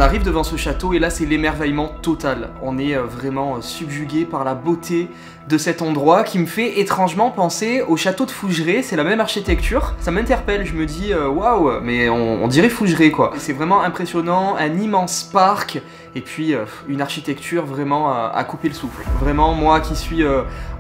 On arrive devant ce château et là c'est l'émerveillement total. On est vraiment subjugué par la beauté de cet endroit qui me fait étrangement penser au château de Fougeray. C'est la même architecture, ça m'interpelle, je me dis waouh, mais on dirait Fougeray quoi. C'est vraiment impressionnant, un immense parc et puis une architecture vraiment à couper le souffle. Vraiment, moi qui suis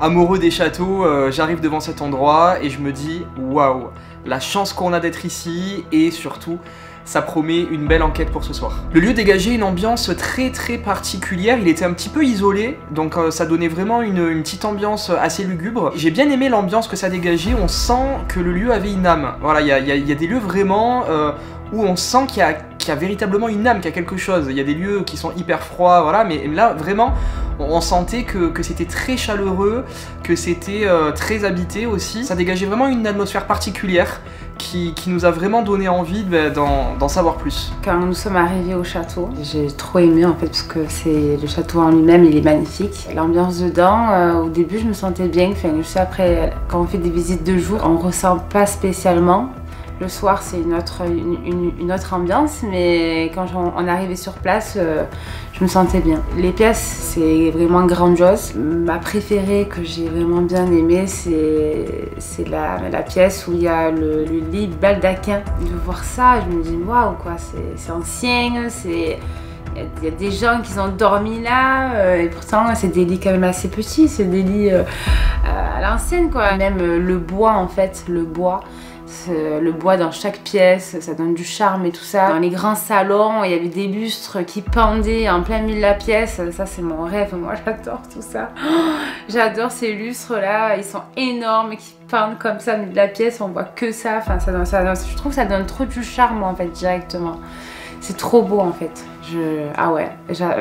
amoureux des châteaux, j'arrive devant cet endroit et je me dis waouh, la chance qu'on a d'être ici et surtout ça promet une belle enquête pour ce soir. Le lieu dégageait une ambiance très particulière, il était un petit peu isolé, donc ça donnait vraiment une petite ambiance assez lugubre. J'ai bien aimé l'ambiance que ça dégageait, on sent que le lieu avait une âme. Voilà, il y a des lieux vraiment où on sent qu'il y a véritablement une âme, qu'il y a quelque chose. Il y a des lieux qui sont hyper froids, voilà, mais là vraiment on sentait que c'était très chaleureux, que c'était très habité aussi. Ça dégageait vraiment une atmosphère particulière qui nous a vraiment donné envie d'en savoir plus. Quand nous sommes arrivés au château, j'ai trop aimé en fait parce que le château en lui-même il est magnifique. L'ambiance dedans, au début je me sentais bien, enfin, juste après quand on fait des visites de jour, on ressent pas spécialement. Le soir c'est une autre ambiance, mais quand on est arrivé sur place, je me sentais bien. Les pièces c'est vraiment grandiose. Ma préférée que j'ai vraiment bien aimée c'est la pièce où il y a le lit baldaquin. De voir ça, je me dis waouh quoi, c'est ancien, il y a des gens qui ont dormi là, et pourtant c'est des lits quand même assez petits, c'est des lits à l'ancienne quoi. Même le bois en fait, le bois dans chaque pièce, ça donne du charme et tout ça. Dans les grands salons, il y avait des lustres qui pendaient en plein milieu de la pièce. Ça, c'est mon rêve. Moi, j'adore tout ça. J'adore ces lustres-là. Ils sont énormes, qui pendent comme ça au milieu de la pièce. On voit que ça. Enfin, je trouve que ça donne trop du charme, en fait, directement. C'est trop beau, en fait. Ah ouais,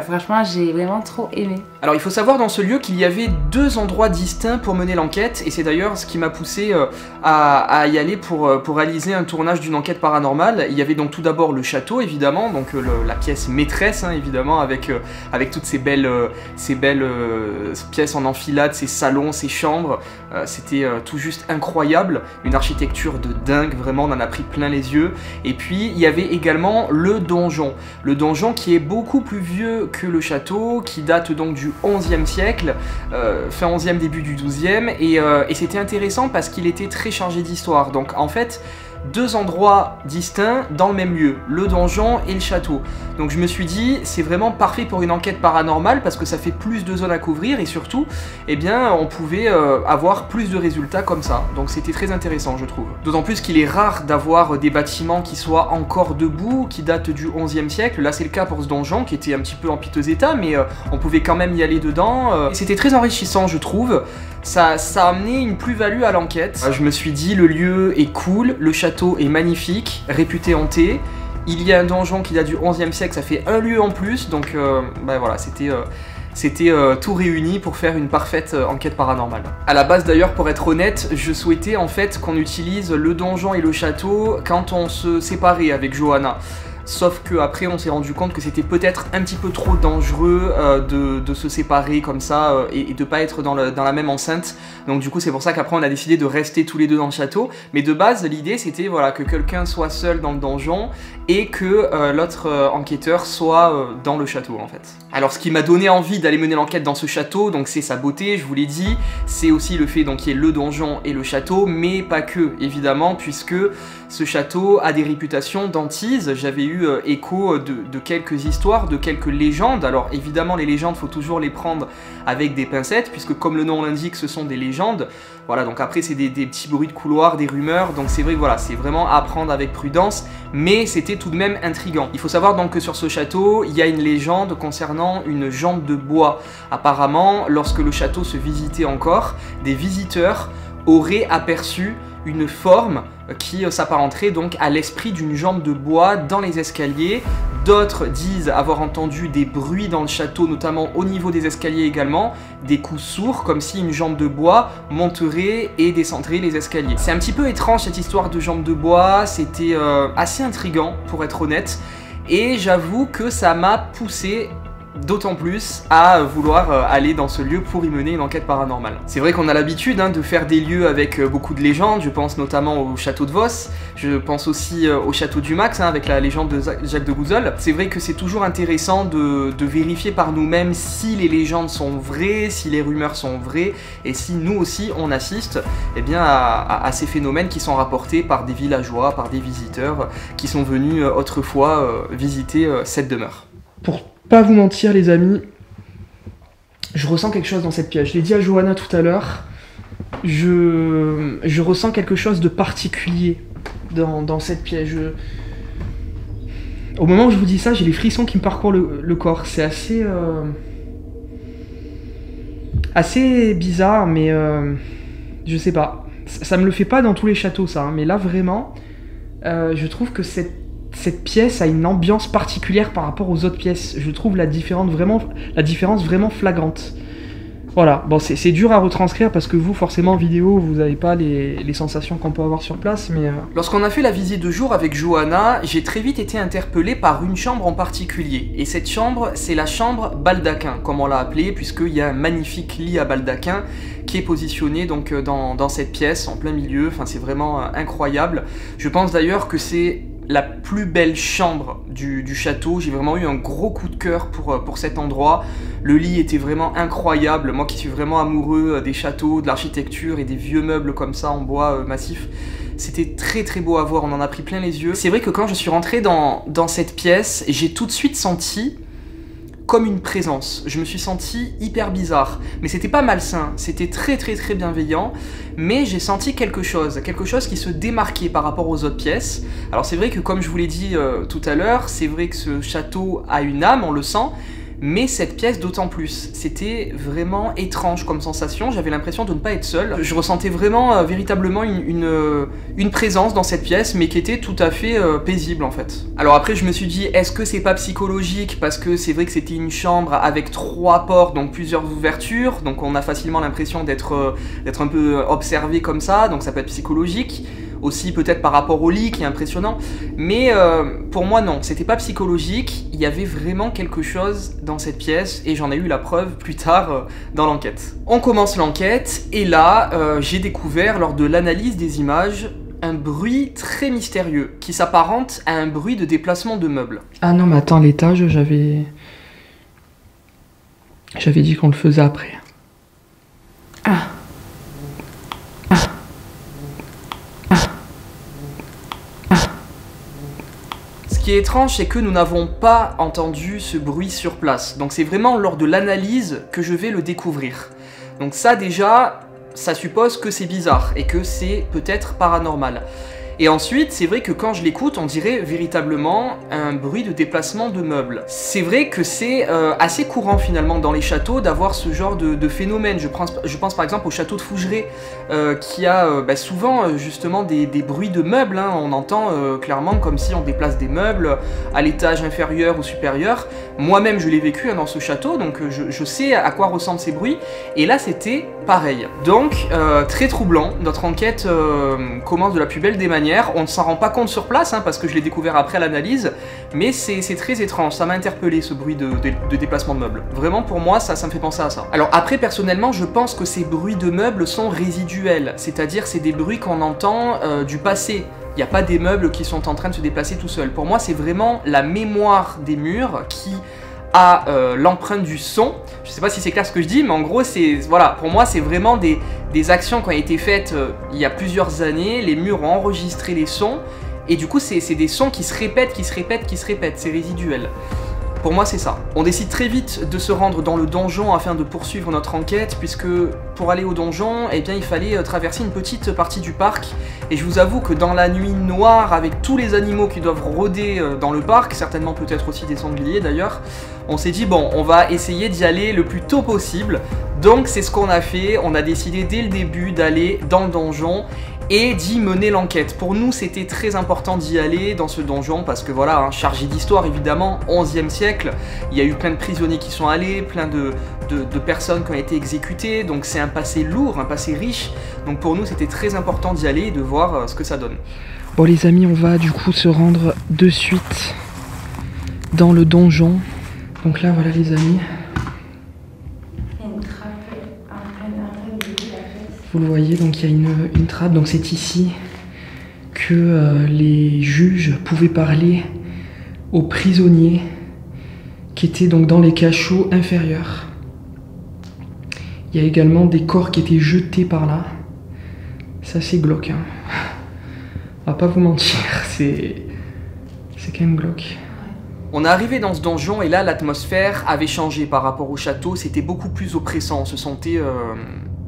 franchement j'ai vraiment trop aimé. Alors il faut savoir dans ce lieu qu'il y avait deux endroits distincts pour mener l'enquête et c'est d'ailleurs ce qui m'a poussé à y aller pour réaliser un tournage d'une enquête paranormale. Il y avait donc tout d'abord le château évidemment, donc la pièce maîtresse hein, évidemment avec toutes ces belles pièces en enfilade, ces salons, ces chambres. C'était tout juste incroyable, une architecture de dingue, vraiment on en a pris plein les yeux. Et puis il y avait également le donjon qui est beaucoup plus vieux que le château, qui date donc du 11e siècle, fin 11e, début du 12e, et c'était intéressant parce qu'il était très chargé d'histoire. Donc en fait, deux endroits distincts dans le même lieu, le donjon et le château. Donc je me suis dit, c'est vraiment parfait pour une enquête paranormale parce que ça fait plus de zones à couvrir et surtout, eh bien, on pouvait avoir plus de résultats comme ça. Donc c'était très intéressant, je trouve. D'autant plus qu'il est rare d'avoir des bâtiments qui soient encore debout, qui datent du 11e siècle. Là, c'est le cas pour ce donjon qui était un petit peu en piteux état, mais on pouvait quand même y aller dedans. C'était très enrichissant, je trouve. Ça a amené une plus-value à l'enquête. Je me suis dit, le lieu est cool, le château est magnifique, réputé hanté. Il y a un donjon qui date du 11e siècle, ça fait un lieu en plus, donc voilà, c'était tout réuni pour faire une parfaite enquête paranormale. À la base d'ailleurs, pour être honnête, je souhaitais en fait qu'on utilise le donjon et le château quand on se séparait avec Johanna. Sauf qu'après on s'est rendu compte que c'était peut-être un petit peu trop dangereux de se séparer comme ça et de pas être dans la même enceinte. Donc du coup c'est pour ça qu'après on a décidé de rester tous les deux dans le château. Mais de base l'idée c'était voilà, que quelqu'un soit seul dans le donjon et que l'autre enquêteur soit dans le château en fait. Alors ce qui m'a donné envie d'aller mener l'enquête dans ce château, donc c'est sa beauté, je vous l'ai dit. C'est aussi le fait qu'il y ait le donjon et le château, mais pas que évidemment, puisque ce château a des réputations d'hantise. J'avais eu écho de quelques histoires, de quelques légendes. Alors évidemment les légendes, faut toujours les prendre avec des pincettes, puisque comme le nom l'indique, ce sont des légendes. Voilà, donc après c'est des petits bruits de couloir, des rumeurs, donc c'est vrai que voilà, c'est vraiment à prendre avec prudence, mais c'était tout de même intriguant. Il faut savoir donc que sur ce château, il y a une légende concernant une jambe de bois. Apparemment, lorsque le château se visitait encore, des visiteurs auraient aperçu une forme qui s'apparenterait donc à l'esprit d'une jambe de bois dans les escaliers. D'autres disent avoir entendu des bruits dans le château, notamment au niveau des escaliers également, des coups sourds, comme si une jambe de bois monterait et descendrait les escaliers. C'est un petit peu étrange cette histoire de jambe de bois, c'était assez intriguant pour être honnête, et j'avoue que ça m'a poussé d'autant plus à vouloir aller dans ce lieu pour y mener une enquête paranormale. C'est vrai qu'on a l'habitude de faire des lieux avec beaucoup de légendes, je pense notamment au château de Vos, je pense aussi au château du Max avec la légende de Jacques de Gouzeul. C'est vrai que c'est toujours intéressant de vérifier par nous-mêmes si les légendes sont vraies, si les rumeurs sont vraies, et si nous aussi on assiste à ces phénomènes qui sont rapportés par des villageois, par des visiteurs qui sont venus autrefois visiter cette demeure. Pour pas vous mentir les amis, je ressens quelque chose dans cette pièce. Je l'ai dit à Johanna tout à l'heure, je ressens quelque chose de particulier dans cette pièce. Au moment où je vous dis ça, j'ai les frissons qui me parcourent le corps. C'est assez bizarre, mais je sais pas. Ça me le fait pas dans tous les châteaux ça, mais là vraiment, je trouve que cette pièce a une ambiance particulière par rapport aux autres pièces. Je trouve la différence vraiment flagrante. Voilà, bon c'est dur à retranscrire parce que vous, forcément en vidéo, vous n'avez pas les sensations qu'on peut avoir sur place, mais... Lorsqu'on a fait la visite de jour avec Johanna, j'ai très vite été interpellé par une chambre en particulier. Et cette chambre, c'est la chambre baldaquin, comme on l'a appelée, puisqu'il y a un magnifique lit à baldaquin qui est positionné donc dans cette pièce, en plein milieu. Enfin, c'est vraiment incroyable. Je pense d'ailleurs que c'est la plus belle chambre du château. J'ai vraiment eu un gros coup de cœur pour cet endroit. Le lit était vraiment incroyable. Moi qui suis vraiment amoureux des châteaux, de l'architecture et des vieux meubles comme ça en bois massif, c'était très très beau à voir, on en a pris plein les yeux. C'est vrai que quand je suis rentré dans cette pièce, j'ai tout de suite senti comme une présence. Je me suis senti hyper bizarre, mais c'était pas malsain, c'était très très très bienveillant, mais j'ai senti quelque chose qui se démarquait par rapport aux autres pièces. Alors c'est vrai que comme je vous l'ai dit tout à l'heure, c'est vrai que ce château a une âme, on le sent, mais cette pièce d'autant plus. C'était vraiment étrange comme sensation, j'avais l'impression de ne pas être seul. Je ressentais vraiment, véritablement une présence dans cette pièce, mais qui était tout à fait paisible en fait. Alors après je me suis dit, est-ce que c'est pas psychologique? Parce que c'est vrai que c'était une chambre avec 3 portes, donc plusieurs ouvertures, donc on a facilement l'impression d'être un peu observé comme ça, donc ça peut être psychologique. Aussi peut-être par rapport au lit qui est impressionnant, mais pour moi non, c'était pas psychologique, il y avait vraiment quelque chose dans cette pièce et j'en ai eu la preuve plus tard dans l'enquête. On commence l'enquête et là j'ai découvert lors de l'analyse des images un bruit très mystérieux qui s'apparente à un bruit de déplacement de meubles. Ah non mais attends, l'étage j'avais dit qu'on le faisait après. Ah. Ce qui est étrange, c'est que nous n'avons pas entendu ce bruit sur place. Donc c'est vraiment lors de l'analyse que je vais le découvrir. Donc ça déjà, ça suppose que c'est bizarre et que c'est peut-être paranormal. Et ensuite, c'est vrai que quand je l'écoute, on dirait véritablement un bruit de déplacement de meubles. C'est vrai que c'est assez courant finalement dans les châteaux d'avoir ce genre de phénomène. Je pense par exemple au château de Fougeray qui a souvent justement des bruits de meubles. Hein. On entend clairement comme si on déplace des meubles à l'étage inférieur ou supérieur. Moi-même je l'ai vécu dans ce château, donc je sais à quoi ressemblent ces bruits. Et là c'était pareil. Donc très troublant, notre enquête commence de la plus belle des manières. On ne s'en rend pas compte sur place parce que je l'ai découvert après l'analyse, mais c'est très étrange, ça m'a interpellé ce bruit de déplacement de meubles. Vraiment pour moi ça me fait penser à ça. Alors après personnellement je pense que ces bruits de meubles sont résiduels, c'est-à-dire c'est des bruits qu'on entend du passé. Il n'y a pas des meubles qui sont en train de se déplacer tout seuls. Pour moi c'est vraiment la mémoire des murs qui a l'empreinte du son. Je sais pas si c'est clair ce que je dis, mais en gros c'est, voilà, pour moi c'est vraiment des actions qui ont été faites il y a plusieurs années, les murs ont enregistré les sons, et du coup c'est des sons qui se répètent, c'est résiduel. Pour moi c'est ça. On décide très vite de se rendre dans le donjon afin de poursuivre notre enquête, puisque pour aller au donjon, eh bien, il fallait traverser une petite partie du parc. Et je vous avoue que dans la nuit noire, avec tous les animaux qui doivent rôder dans le parc, certainement peut-être aussi des sangliers d'ailleurs, on s'est dit bon, on va essayer d'y aller le plus tôt possible. Donc c'est ce qu'on a fait, on a décidé dès le début d'aller dans le donjon et d'y mener l'enquête. Pour nous, c'était très important d'y aller dans ce donjon parce que voilà, chargé d'histoire évidemment, 11e siècle, il y a eu plein de prisonniers qui sont allés, plein de personnes qui ont été exécutées, donc c'est un passé lourd, un passé riche, donc pour nous c'était très important d'y aller et de voir ce que ça donne. Bon les amis, on va du coup se rendre de suite dans le donjon. Donc là, voilà les amis. Vous le voyez, donc il y a une trappe, donc c'est ici que les juges pouvaient parler aux prisonniers qui étaient donc dans les cachots inférieurs. Il y a également des corps qui étaient jetés par là. C'est assez glauque, hein. On va pas vous mentir, c'est quand même glauque. On est arrivé dans ce donjon et là l'atmosphère avait changé par rapport au château, c'était beaucoup plus oppressant, on se sentait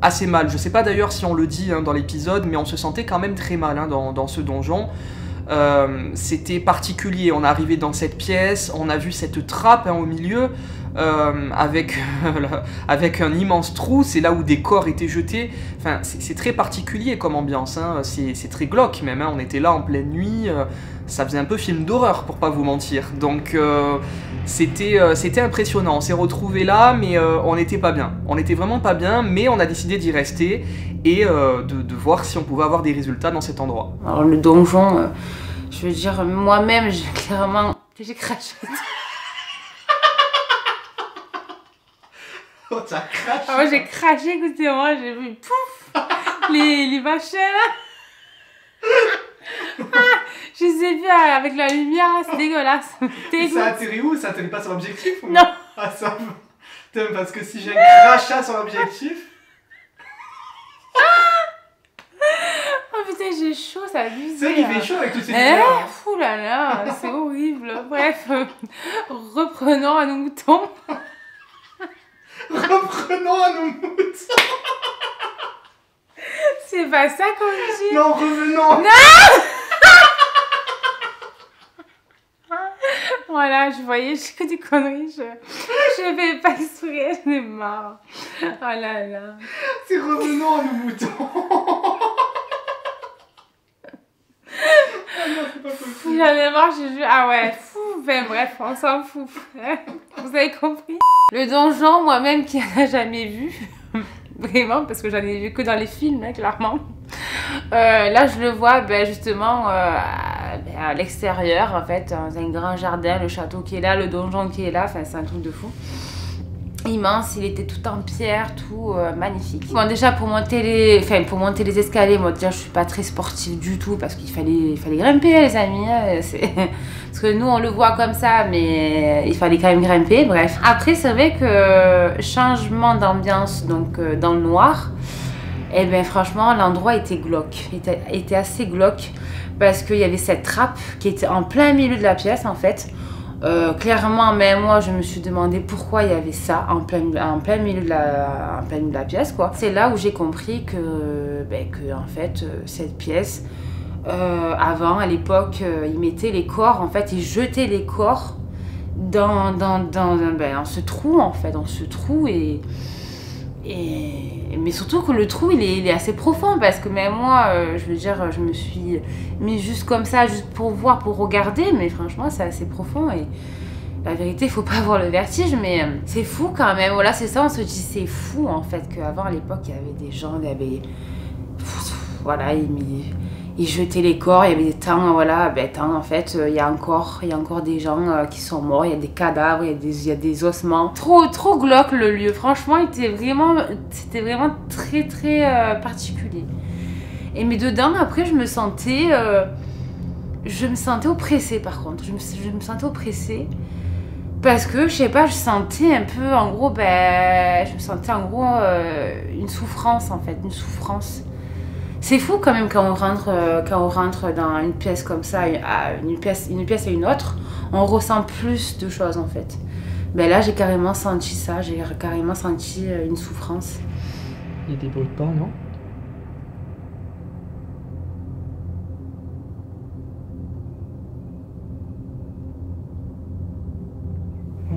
assez mal. Je sais pas d'ailleurs si on le dit hein, dans l'épisode, mais on se sentait quand même très mal hein, dans ce donjon. C'était particulier, on est arrivé dans cette pièce, on a vu cette trappe hein, au milieu, avec un immense trou, c'est là où des corps étaient jetés. Enfin, c'est très particulier comme ambiance, hein. C'est très glauque même, hein. On était là en pleine nuit, ça faisait un peu film d'horreur pour pas vous mentir. Donc c'était impressionnant, on s'est retrouvés là, mais on n'était pas bien. On n'était vraiment pas bien, mais on a décidé d'y rester et de voir si on pouvait avoir des résultats dans cet endroit. Alors le donjon, je veux dire, moi-même, j'ai craché. Oh, t'as craché. Ah, moi j'ai craché, écoutez-moi, j'ai vu pouf les machins là. Je sais plus, avec la lumière, c'est dégueulasse. Ça atterrit où? Ça atterrit pas sur l'objectif ou... Non. Ah ça me... Parce que si j'ai un crachat sur l'objectif... Oh putain, j'ai chaud, ça abuse. C'est vrai qu'il fait chaud avec tous ces lumières. Ouh là là, c'est horrible. Bref, reprenons à nos moutons. Reprenons à nos moutons. C'est pas ça qu'on dit. Non, revenons. Non. Voilà, je voyais, je que des conneries, je vais pas exprès, j'en ai marre. Oh là là. C'est revenons à nos moutons. Ah non, c'est pas possible. J'en ai marre, j'ai vu, ah ouais, fou, enfin bref, on s'en fout. Vous avez compris? Le donjon, moi-même qui n'en a jamais vu, vraiment, parce que j'en ai vu que dans les films, hein, clairement. Là, je le vois justement à l'extérieur, en fait, dans un grand jardin, le château qui est là, le donjon qui est là, enfin, c'est un truc de fou. Immense, il était tout en pierre, tout magnifique. Bon, déjà pour monter les escaliers, moi déjà je suis pas très sportive du tout parce qu'il fallait grimper les amis, hein, parce que nous on le voit comme ça mais il fallait quand même grimper, bref. Après c'est vrai que changement d'ambiance donc dans le noir, et bien franchement l'endroit était glauque, était assez glauque parce qu'il y avait cette trappe qui était en plein milieu de la pièce en fait. Clairement, même moi, je me suis demandé pourquoi il y avait ça en plein milieu de la pièce, quoi. C'est là où j'ai compris que en fait, cette pièce, avant, à l'époque, ils mettaient les corps, en fait, ils jetaient les corps dans ce trou, en fait, dans ce trou mais surtout que le trou il est assez profond parce que même moi je veux dire je me suis mis juste comme ça juste pour voir, pour regarder, mais franchement c'est assez profond et la vérité faut pas avoir le vertige, mais c'est fou quand même. Voilà, c'est ça, on se dit c'est fou en fait qu'avant à l'époque il y avait des gens, voilà, ils jetaient les corps, il y avait des temps, voilà, en fait, il y a encore des gens qui sont morts, il y a des cadavres, il y a des ossements. Trop glauque le lieu, franchement, c'était vraiment très très particulier. Mais dedans, après, je me sentais oppressée par contre, je me sentais oppressée. Parce que, je sais pas, je sentais un peu, en gros, une souffrance en fait, une souffrance. C'est fou quand même quand on rentre dans une pièce comme ça, une pièce à une autre, on ressent plus de choses en fait. Là j'ai carrément senti ça, j'ai carrément senti une souffrance. Il y a des bruits de pas, non?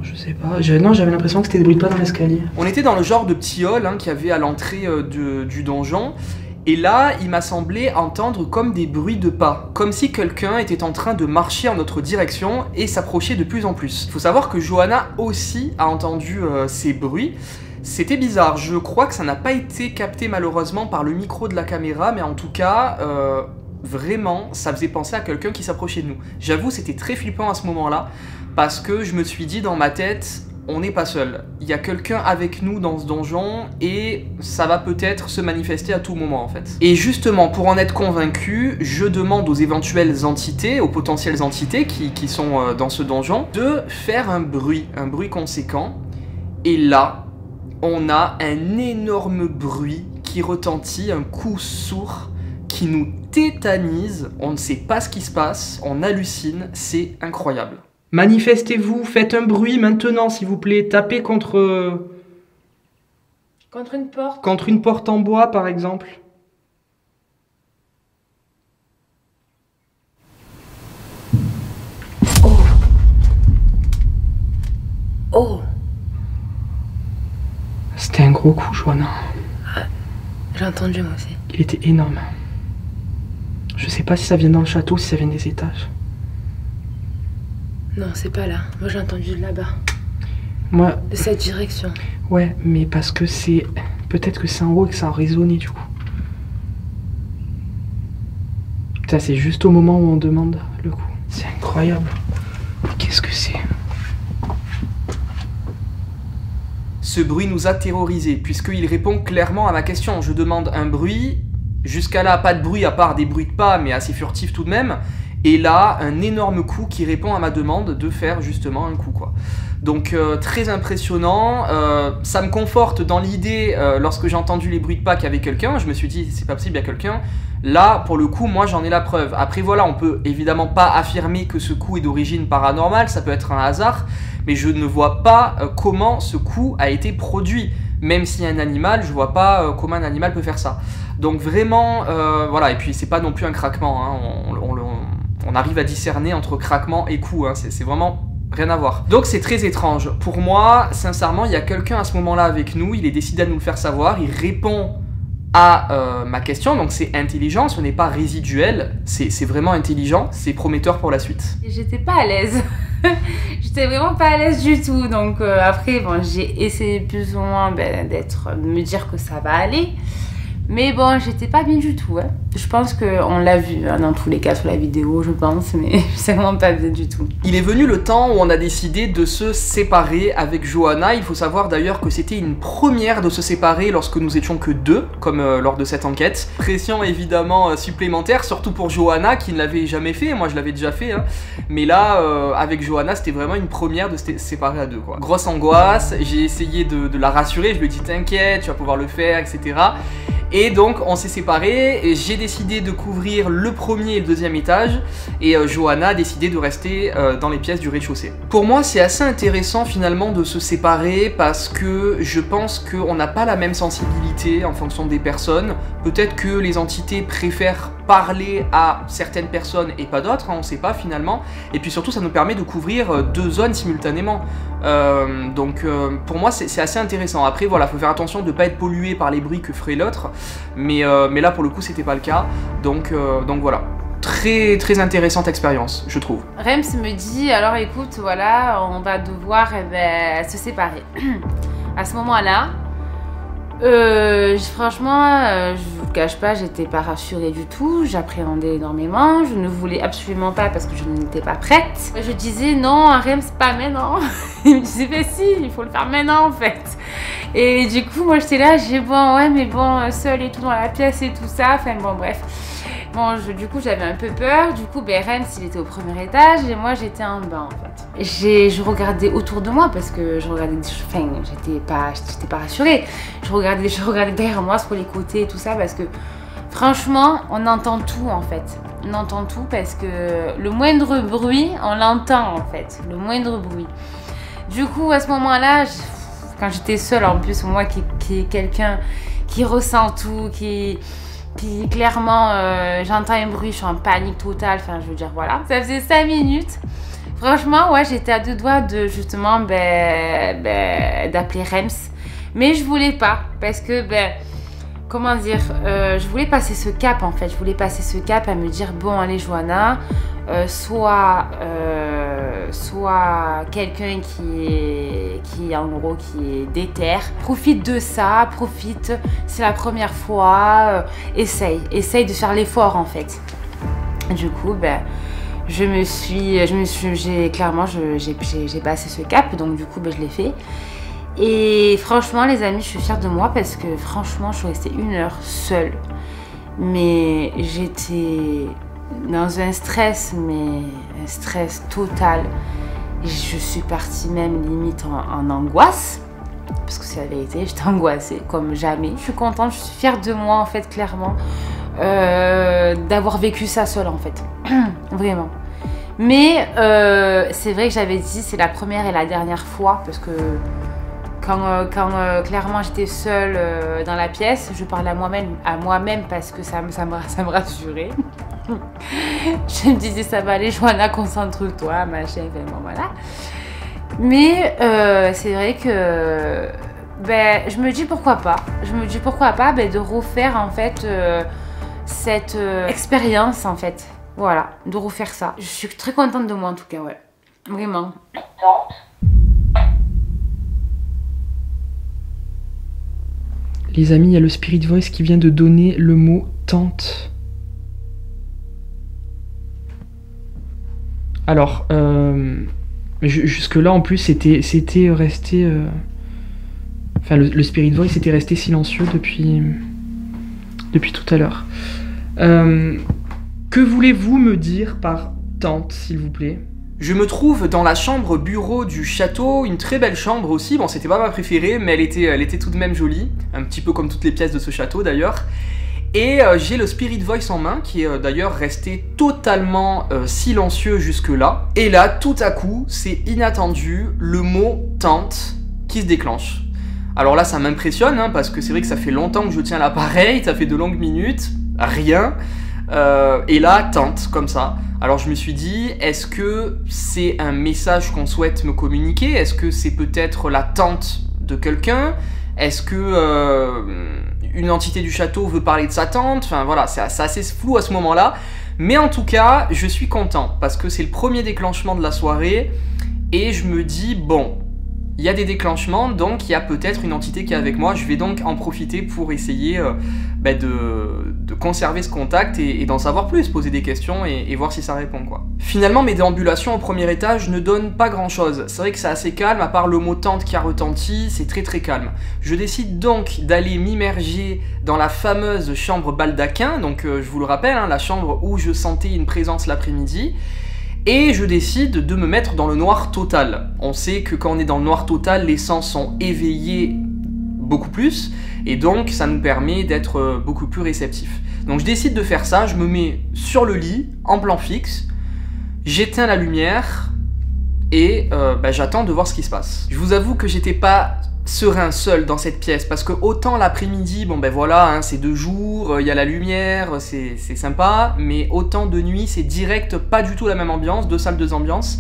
Je sais pas, non, j'avais l'impression que c'était des bruits de pas dans l'escalier. On était dans le genre de petit hall hein, qu'il y avait à l'entrée du donjon. Et là, il m'a semblé entendre comme des bruits de pas, comme si quelqu'un était en train de marcher en notre direction et s'approchait de plus en plus. Il faut savoir que Johanna aussi a entendu ces bruits. C'était bizarre, je crois que ça n'a pas été capté malheureusement par le micro de la caméra, mais en tout cas, vraiment, ça faisait penser à quelqu'un qui s'approchait de nous. J'avoue, c'était très flippant à ce moment-là, parce que je me suis dit dans ma tête, on n'est pas seul. Il y a quelqu'un avec nous dans ce donjon et ça va peut-être se manifester à tout moment en fait. Et justement, pour en être convaincu, je demande aux éventuelles entités, aux potentielles entités qui sont dans ce donjon, de faire un bruit conséquent. Et là, on a un énorme bruit qui retentit, un coup sourd qui nous tétanise. On ne sait pas ce qui se passe, on hallucine, c'est incroyable. Manifestez-vous, faites un bruit maintenant s'il vous plaît, tapez contre... Contre une porte. Contre une porte en bois par exemple. Oh. Oh. C'était un gros coup, Johanna. Ah, j'ai entendu moi aussi. Il était énorme. Je sais pas si ça vient dans le château, si ça vient des étages. Non, c'est pas là. Moi, j'ai entendu de là-bas. Moi... De cette direction. Ouais, mais parce que c'est... Peut-être que c'est en haut et que ça a résonné, du coup. Ça, c'est juste au moment où on demande le coup. C'est incroyable. Qu'est-ce que c'est? Ce bruit nous a terrorisés, puisqu'il répond clairement à ma question. Je demande un bruit. Jusqu'à là, pas de bruit à part des bruits de pas, mais assez furtifs tout de même. Et là, un énorme coup qui répond à ma demande de faire justement un coup, quoi. Donc très impressionnant, ça me conforte dans l'idée, lorsque j'ai entendu les bruits de pas qu'il y avait quelqu'un, je me suis dit c'est pas possible, il y a quelqu'un. Là, pour le coup, moi j'en ai la preuve. Après voilà, on peut évidemment pas affirmer que ce coup est d'origine paranormale, ça peut être un hasard, mais je ne vois pas comment ce coup a été produit. Même s'il y a un animal, je vois pas comment un animal peut faire ça. Donc vraiment, voilà, et puis c'est pas non plus un craquement, hein, on arrive à discerner entre craquement et coup, hein, c'est vraiment rien à voir. Donc c'est très étrange. Pour moi, sincèrement, il y a quelqu'un à ce moment-là avec nous, il est décidé à nous le faire savoir, il répond à ma question, donc c'est intelligent, ce n'est pas résiduel, c'est vraiment intelligent, c'est prometteur pour la suite. J'étais pas à l'aise. J'étais vraiment pas à l'aise du tout, donc après, bon, j'ai essayé plus ou moins de me dire que ça va aller. Mais bon, j'étais pas bien du tout. Hein. Je pense qu'on l'a vu hein, dans tous les cas sur la vidéo, je pense, mais c'est vraiment pas bien du tout. Il est venu le temps où on a décidé de se séparer avec Johanna. Il faut savoir d'ailleurs que c'était une première de se séparer lorsque nous étions que deux, comme lors de cette enquête. Pression évidemment supplémentaire, surtout pour Johanna qui ne l'avait jamais fait. Moi je l'avais déjà fait, hein. Mais là, avec Johanna, c'était vraiment une première de se séparer à deux, quoi. Grosse angoisse, j'ai essayé de la rassurer, je lui ai dit t'inquiète, tu vas pouvoir le faire, etc. Et donc on s'est séparés, et j'ai décidé de couvrir le premier et le deuxième étage, et Johanna a décidé de rester dans les pièces du rez-de-chaussée. Pour moi c'est assez intéressant finalement de se séparer, parce que je pense qu'on n'a pas la même sensibilité en fonction des personnes. Peut-être que les entités préfèrent parler à certaines personnes et pas d'autres, hein, on sait pas finalement. Et puis surtout ça nous permet de couvrir deux zones simultanément. Donc pour moi c'est assez intéressant. Après voilà, faut faire attention de ne pas être pollué par les bruits que ferait l'autre, mais là pour le coup c'était pas le cas, donc voilà. Très intéressante expérience, je trouve. Rems me dit, alors écoute, voilà, on va devoir se séparer. À ce moment-là, franchement, je vous le cache pas, j'étais pas rassurée du tout, j'appréhendais énormément, je ne voulais absolument pas parce que je n'étais pas prête. Je disais non, Rems, pas maintenant. Il me disait, mais si, il faut le faire maintenant en fait. Et du coup, moi j'étais là, j'ai bon, ouais, mais bon, seule et tout dans la pièce et tout ça, enfin bon, bref. Bon, du coup, j'avais un peu peur. Du coup, Rems, il était au premier étage et moi, j'étais en bas, en fait. Je regardais autour de moi parce que je regardais... Enfin, j'étais pas rassurée. Je regardais derrière moi, sur les côtés et tout ça parce que, franchement, on entend tout, en fait. On entend tout parce que le moindre bruit, on l'entend, en fait. Le moindre bruit. Du coup, à ce moment-là, quand j'étais seule, en plus, moi qui est quelqu'un qui ressent tout, Puis clairement, j'entends un bruit, je suis en panique totale, enfin je veux dire voilà. Ça faisait 5 minutes. Franchement, ouais, j'étais à deux doigts de justement d'appeler Rems. Mais je voulais pas, parce que, comment dire, je voulais passer ce cap en fait. Je voulais passer ce cap à me dire, bon allez Johanna, soit quelqu'un qui en gros qui est déter, profite de ça, profite, c'est la première fois, essaye de faire l'effort en fait. Du coup, ben, clairement, j'ai passé ce cap, donc du coup, ben, je l'ai fait. Et franchement, les amis, je suis fière de moi parce que franchement, je suis restée 1 heure seule. Mais j'étais dans un stress, mais un stress total. Je suis partie même limite en angoisse. Parce que c'est la vérité, j'étais angoissée comme jamais. Je suis contente, je suis fière de moi en fait, clairement. D'avoir vécu ça seule en fait. Vraiment. Mais c'est vrai que j'avais dit c'est la première et la dernière fois parce que quand clairement j'étais seule dans la pièce, je parlais à moi-même parce que ça me rassurait. Je me disais ça va aller Johanna, concentre-toi, machin, vraiment voilà. Mais c'est vrai que ben, je me dis pourquoi pas. Ben, de refaire en fait cette expérience en fait. Voilà, de refaire ça. Je suis très contente de moi en tout cas, ouais. Vraiment. Les amis, il y a le Spirit Voice qui vient de donner le mot tante. Alors, jusque-là, en plus, c'était resté... Enfin, le Spirit Voice était resté silencieux depuis tout à l'heure. Que voulez-vous me dire par tante, s'il vous plaît ? Je me trouve dans la chambre bureau du château, une très belle chambre aussi. Bon, c'était pas ma préférée, mais elle était tout de même jolie. Un petit peu comme toutes les pièces de ce château, d'ailleurs. Et j'ai le Spirit Voice en main, qui est d'ailleurs resté totalement silencieux jusque-là. Et là, tout à coup, c'est inattendu, le mot « tante » qui se déclenche. Alors là, ça m'impressionne, hein, parce que c'est vrai que ça fait longtemps que je tiens l'appareil, ça fait de longues minutes, rien. Et là, tante, comme ça. Alors je me suis dit, est-ce que c'est un message qu'on souhaite me communiquer? Est-ce que c'est peut-être la tante de quelqu'un? Est-ce que une entité du château veut parler de sa tante? Enfin voilà, c'est assez flou à ce moment-là. Mais en tout cas, je suis content parce que c'est le premier déclenchement de la soirée. Et je me dis, bon, il y a des déclenchements, donc il y a peut-être une entité qui est avec moi. Je vais donc en profiter pour essayer de conserver ce contact et d'en savoir plus, poser des questions et voir si ça répond, quoi. Finalement, mes déambulations au premier étage ne donnent pas grand-chose. C'est vrai que c'est assez calme, à part le mot tante qui a retenti, c'est très très calme. Je décide donc d'aller m'immerger dans la fameuse chambre baldaquin, donc je vous le rappelle, hein, la chambre où je sentais une présence l'après-midi. Et je décide de me mettre dans le noir total. On sait que quand on est dans le noir total, les sens sont éveillés beaucoup plus, et donc ça nous permet d'être beaucoup plus réceptifs. Donc je décide de faire ça, je me mets sur le lit, en plan fixe, j'éteins la lumière, et j'attends de voir ce qui se passe. Je vous avoue que j'étais pas serein seul dans cette pièce, parce que autant l'après-midi, bon ben voilà, hein, c'est de jour, il y a la lumière, c'est sympa, mais autant de nuit, c'est direct, pas du tout la même ambiance, 2 salles, 2 ambiances.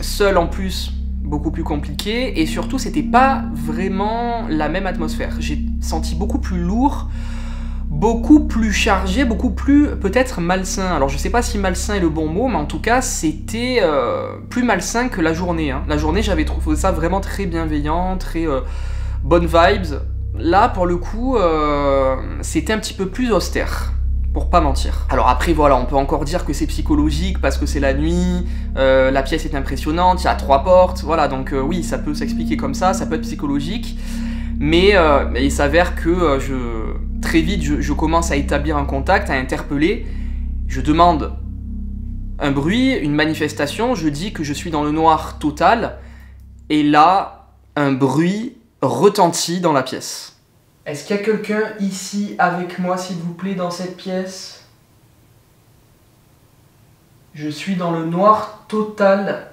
Seul en plus, beaucoup plus compliqué, et surtout c'était pas vraiment la même atmosphère. J'ai senti beaucoup plus lourd, beaucoup plus chargé, beaucoup plus peut-être malsain. Alors je sais pas si malsain est le bon mot, mais en tout cas c'était plus malsain que la journée, hein. La journée j'avais trouvé ça vraiment très bienveillant, très bonne vibes. Là pour le coup c'était un petit peu plus austère, pour pas mentir. Alors après voilà, on peut encore dire que c'est psychologique parce que c'est la nuit, la pièce est impressionnante, il y a 3 portes, voilà, donc oui ça peut s'expliquer comme ça peut être psychologique. Mais il s'avère que très vite, je commence à établir un contact, à interpeller. Je demande un bruit, une manifestation, je dis que je suis dans le noir total. Et là, un bruit retentit dans la pièce. Est-ce qu'il y a quelqu'un ici avec moi, s'il vous plaît, dans cette pièce? Je suis dans le noir total.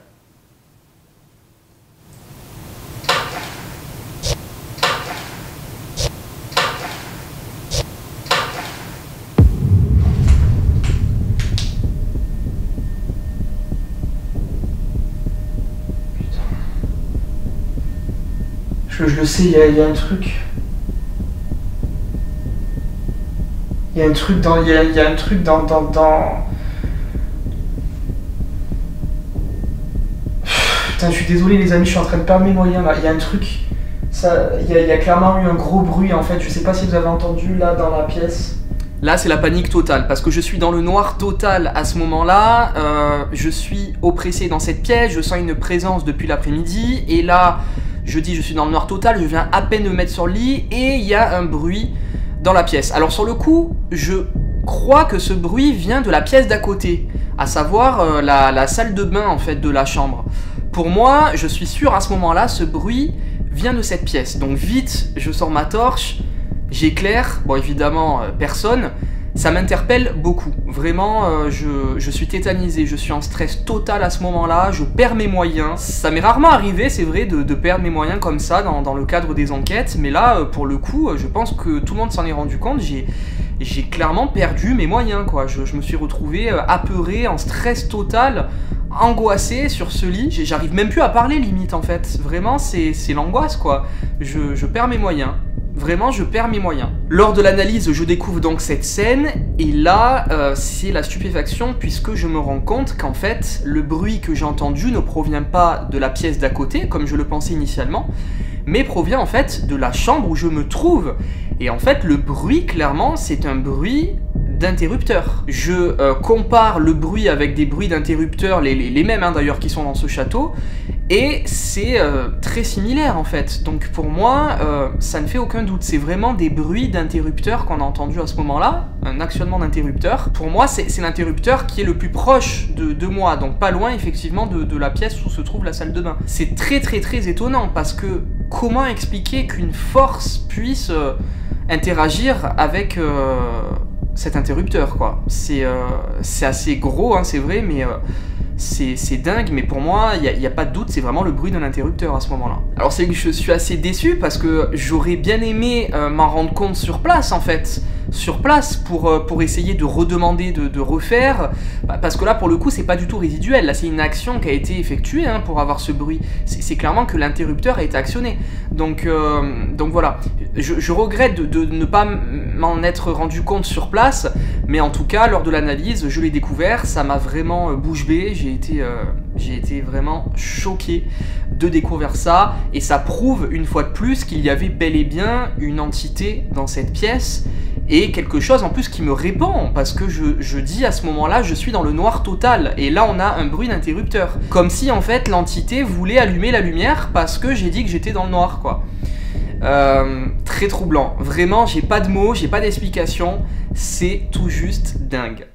Je le sais, il y a un truc. Il y a un truc dans... Il y a un truc dans... Putain, je suis désolé les amis, je suis en train de perdre mes moyens là. Il y a un truc... Il y a clairement eu un gros bruit en fait. Je sais pas si vous avez entendu là dans la pièce. Là, c'est la panique totale, parce que je suis dans le noir total à ce moment-là, je suis oppressé dans cette pièce, je sens une présence depuis l'après-midi, et là, je suis dans le noir total, je viens à peine me mettre sur le lit, et il y a un bruit dans la pièce. Alors sur le coup, je crois que ce bruit vient de la pièce d'à côté, à savoir la salle de bain en fait de la chambre. Pour moi, je suis sûr à ce moment-là, ce bruit vient de cette pièce. Donc vite, je sors ma torche, j'éclaire, bon évidemment personne, ça m'interpelle beaucoup. Vraiment, je suis tétanisé, je suis en stress total à ce moment-là, je perds mes moyens. Ça m'est rarement arrivé, c'est vrai, de perdre mes moyens comme ça dans le cadre des enquêtes, mais là, pour le coup, je pense que tout le monde s'en est rendu compte, j'ai clairement perdu mes moyens, quoi. Je me suis retrouvé apeuré, en stress total, angoissé sur ce lit. J'arrive même plus à parler, limite, en fait. Vraiment, c'est l'angoisse, quoi. Je perds mes moyens. Vraiment, je perds mes moyens. Lors de l'analyse, je découvre donc cette scène, et là, c'est la stupéfaction, puisque je me rends compte qu'en fait, le bruit que j'ai entendu ne provient pas de la pièce d'à côté, comme je le pensais initialement, mais provient en fait de la chambre où je me trouve. Et en fait, le bruit, clairement, c'est un bruit d'interrupteur. Je compare le bruit avec des bruits d'interrupteurs, les mêmes hein, d'ailleurs qui sont dans ce château, et c'est très similaire en fait. Donc pour moi, ça ne fait aucun doute. C'est vraiment des bruits d'interrupteurs qu'on a entendus à ce moment-là, un actionnement d'interrupteur. Pour moi, c'est l'interrupteur qui est le plus proche de moi, donc pas loin effectivement de la pièce où se trouve la salle de bain. C'est très étonnant parce que comment expliquer qu'une force puisse interagir avec cet interrupteur, quoi. C'est assez gros, hein, c'est vrai, mais c'est dingue, mais pour moi, il n'y a pas de doute, c'est vraiment le bruit d'un interrupteur à ce moment-là. Alors c'est que je suis assez déçu parce que j'aurais bien aimé m'en rendre compte sur place, en fait. Sur place, pour essayer de redemander, de refaire, parce que là, pour le coup, c'est pas du tout résiduel. Là, c'est une action qui a été effectuée hein, pour avoir ce bruit. C'est clairement que l'interrupteur a été actionné. Donc voilà. Je regrette de ne pas m'en être rendu compte sur place, mais en tout cas, lors de l'analyse, je l'ai découvert, ça m'a vraiment bouche bée. J'ai été vraiment choqué de découvrir ça, et ça prouve une fois de plus qu'il y avait bel et bien une entité dans cette pièce, et quelque chose en plus qui me répond, parce que je dis à ce moment-là, je suis dans le noir total, et là on a un bruit d'interrupteur. Comme si en fait l'entité voulait allumer la lumière parce que j'ai dit que j'étais dans le noir, quoi. Très troublant. Vraiment, j'ai pas de mots, j'ai pas d'explication, c'est tout juste dingue.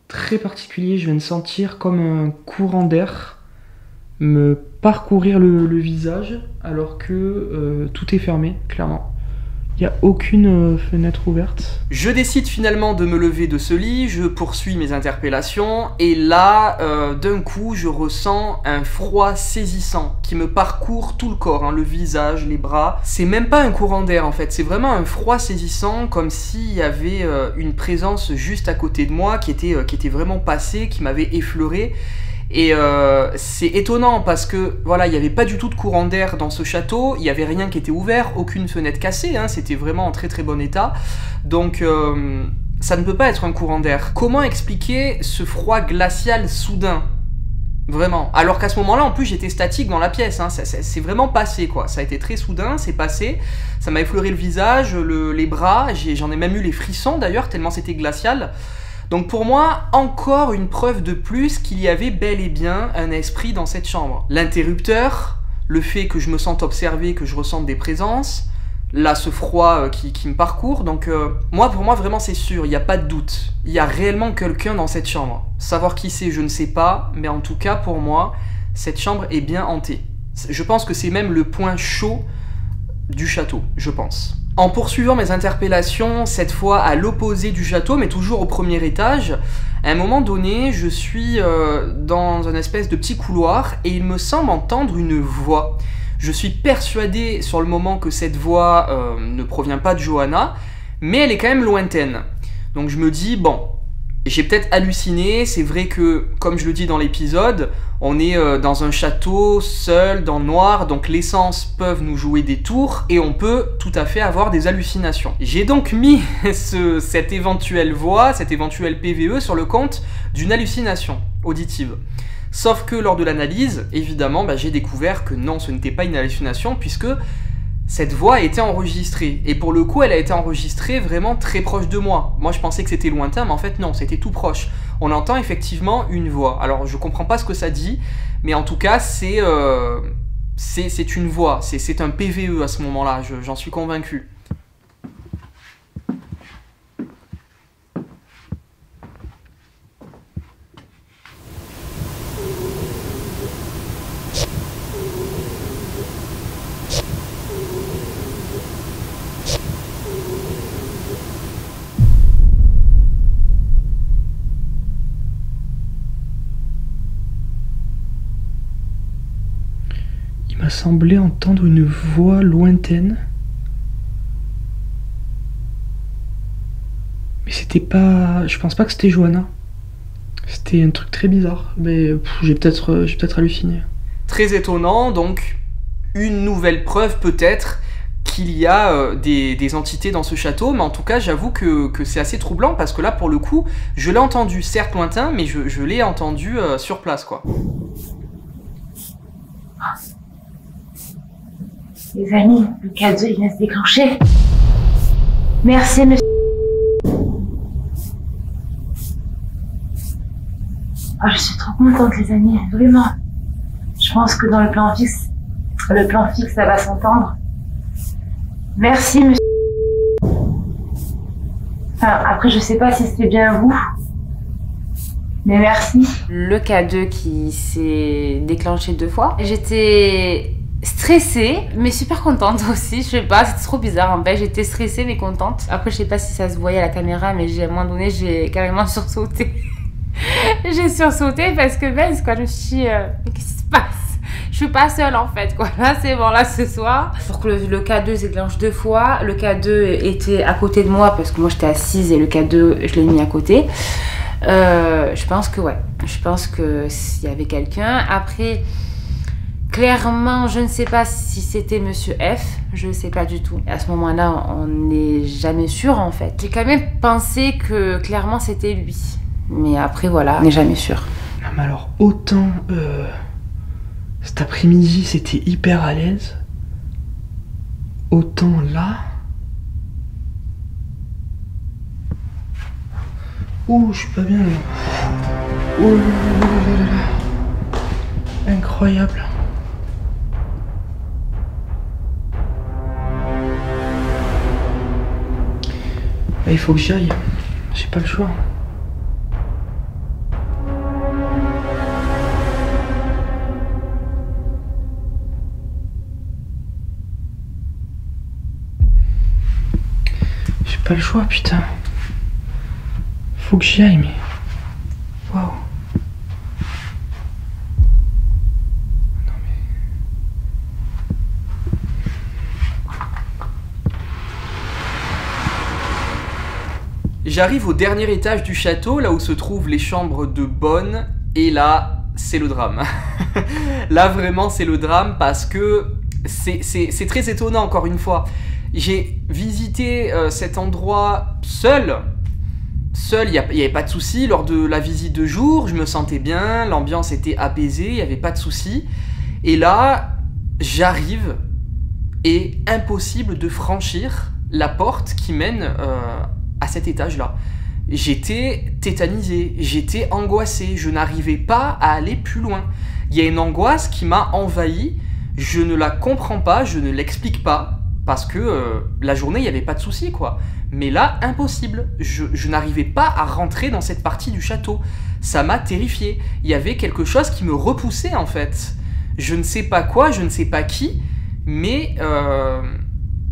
Très particulier, je viens de sentir comme un courant d'air me parcourir le visage, alors que tout est fermé, clairement. Il n'y a aucune fenêtre ouverte. Je décide finalement de me lever de ce lit, je poursuis mes interpellations, et là, d'un coup, je ressens un froid saisissant qui me parcourt tout le corps, hein, le visage, les bras. C'est même pas un courant d'air en fait, c'est vraiment un froid saisissant, comme s'il y avait une présence juste à côté de moi qui était vraiment passée, qui m'avait effleuré. Et c'est étonnant parce que voilà, il n'y avait pas du tout de courant d'air dans ce château, il n'y avait rien qui était ouvert, aucune fenêtre cassée, hein, c'était vraiment en très bon état, donc ça ne peut pas être un courant d'air. Comment expliquer ce froid glacial soudain? Vraiment, alors qu'à ce moment-là, en plus, j'étais statique dans la pièce, hein. C'est vraiment passé, quoi. Ça a été très soudain, c'est passé, ça m'a effleuré le visage, les bras, j'en ai même eu les frissons d'ailleurs, tellement c'était glacial. Donc pour moi, encore une preuve de plus qu'il y avait bel et bien un esprit dans cette chambre. L'interrupteur, le fait que je me sente observé, que je ressente des présences, là ce froid qui me parcourt, donc pour moi vraiment c'est sûr, il n'y a pas de doute. Il y a réellement quelqu'un dans cette chambre. Savoir qui c'est, je ne sais pas, mais en tout cas pour moi, cette chambre est bien hantée. Je pense que c'est même le point chaud du château, je pense. En poursuivant mes interpellations, cette fois à l'opposé du château, mais toujours au premier étage, à un moment donné, je suis dans un espèce de petit couloir et il me semble entendre une voix. Je suis persuadé sur le moment que cette voix ne provient pas de Johanna, mais elle est quand même lointaine. Donc je me dis, bon, j'ai peut-être halluciné, c'est vrai que, comme je le dis dans l'épisode, on est dans un château, seul, dans le noir, donc les sens peuvent nous jouer des tours, et on peut tout à fait avoir des hallucinations. J'ai donc mis cette éventuelle voix, cet éventuel PVE sur le compte d'une hallucination auditive. Sauf que lors de l'analyse, évidemment, j'ai découvert que non, ce n'était pas une hallucination, puisque cette voix a été enregistrée. Et pour le coup, elle a été enregistrée vraiment très proche de moi. Moi, je pensais que c'était lointain, mais en fait, non, c'était tout proche. On entend effectivement une voix. Alors, je comprends pas ce que ça dit, mais en tout cas, c'est une voix. C'est un PVE à ce moment-là, j'en suis convaincu. Il m'a semblé entendre une voix lointaine. Mais c'était pas... Je pense pas que c'était Johanna. C'était un truc très bizarre. Mais j'ai peut-être halluciné. Très étonnant, donc une nouvelle preuve peut-être qu'il y a des entités dans ce château, mais en tout cas j'avoue que c'est assez troublant parce que là pour le coup je l'ai entendu, certes lointain, mais je l'ai entendu sur place quoi. Les amis, le cadeau il vient se déclencher. Merci monsieur. Oh, je suis trop contente les amis, vraiment. Je pense que dans le plan fixe, ça va s'entendre. Merci monsieur. Enfin, après je sais pas si c'était bien vous, mais merci. Le K2 qui s'est déclenché 2 fois. J'étais stressée, mais super contente aussi. Je sais pas, c'était trop bizarre en fait. J'étais stressée mais contente. Après, je sais pas si ça se voyait à la caméra, mais à un moment donné, j'ai carrément sursauté. J'ai sursauté parce que ben, quoi, je me suis dit, mais qu'est-ce qui se passe? Je suis pas seule en fait, quoi. Là, c'est bon, là, ce soir. Pour que le K2 se déclenche 2 fois, le K2 était à côté de moi parce que moi j'étais assise et le K2, je l'ai mis à côté. Je pense que ouais. Je pense que s'il y avait quelqu'un. Après, clairement, je ne sais pas si c'était Monsieur F. Je ne sais pas du tout. À ce moment-là, on n'est jamais sûr en fait. J'ai quand même pensé que clairement c'était lui. Mais après, voilà, on n'est jamais sûr. Non, mais alors, autant cet après-midi, c'était hyper à l'aise, autant là... Ouh, je suis pas bien, là. Oh là là là là. Incroyable. Là, il faut que j'y aille. J'ai pas le choix. Pas le choix, putain. Faut que j'y aille, mais... Waouh. Non, mais... J'arrive au dernier étage du château, là où se trouvent les chambres de bonne, et là, c'est le drame. Là, vraiment, c'est le drame parce que c'est très étonnant, encore une fois. J'ai visité cet endroit seul, il n'y avait pas de souci. Lors de la visite de jour, je me sentais bien, l'ambiance était apaisée, il n'y avait pas de souci. Et là, j'arrive et impossible de franchir la porte qui mène à cet étage-là. J'étais tétanisé, j'étais angoissé, je n'arrivais pas à aller plus loin. Il y a une angoisse qui m'a envahi, je ne la comprends pas, je ne l'explique pas. Parce que la journée, il n'y avait pas de souci, quoi. Mais là, impossible. Je n'arrivais pas à rentrer dans cette partie du château. Ça m'a terrifié. Il y avait quelque chose qui me repoussait, en fait. Je ne sais pas quoi, je ne sais pas qui, mais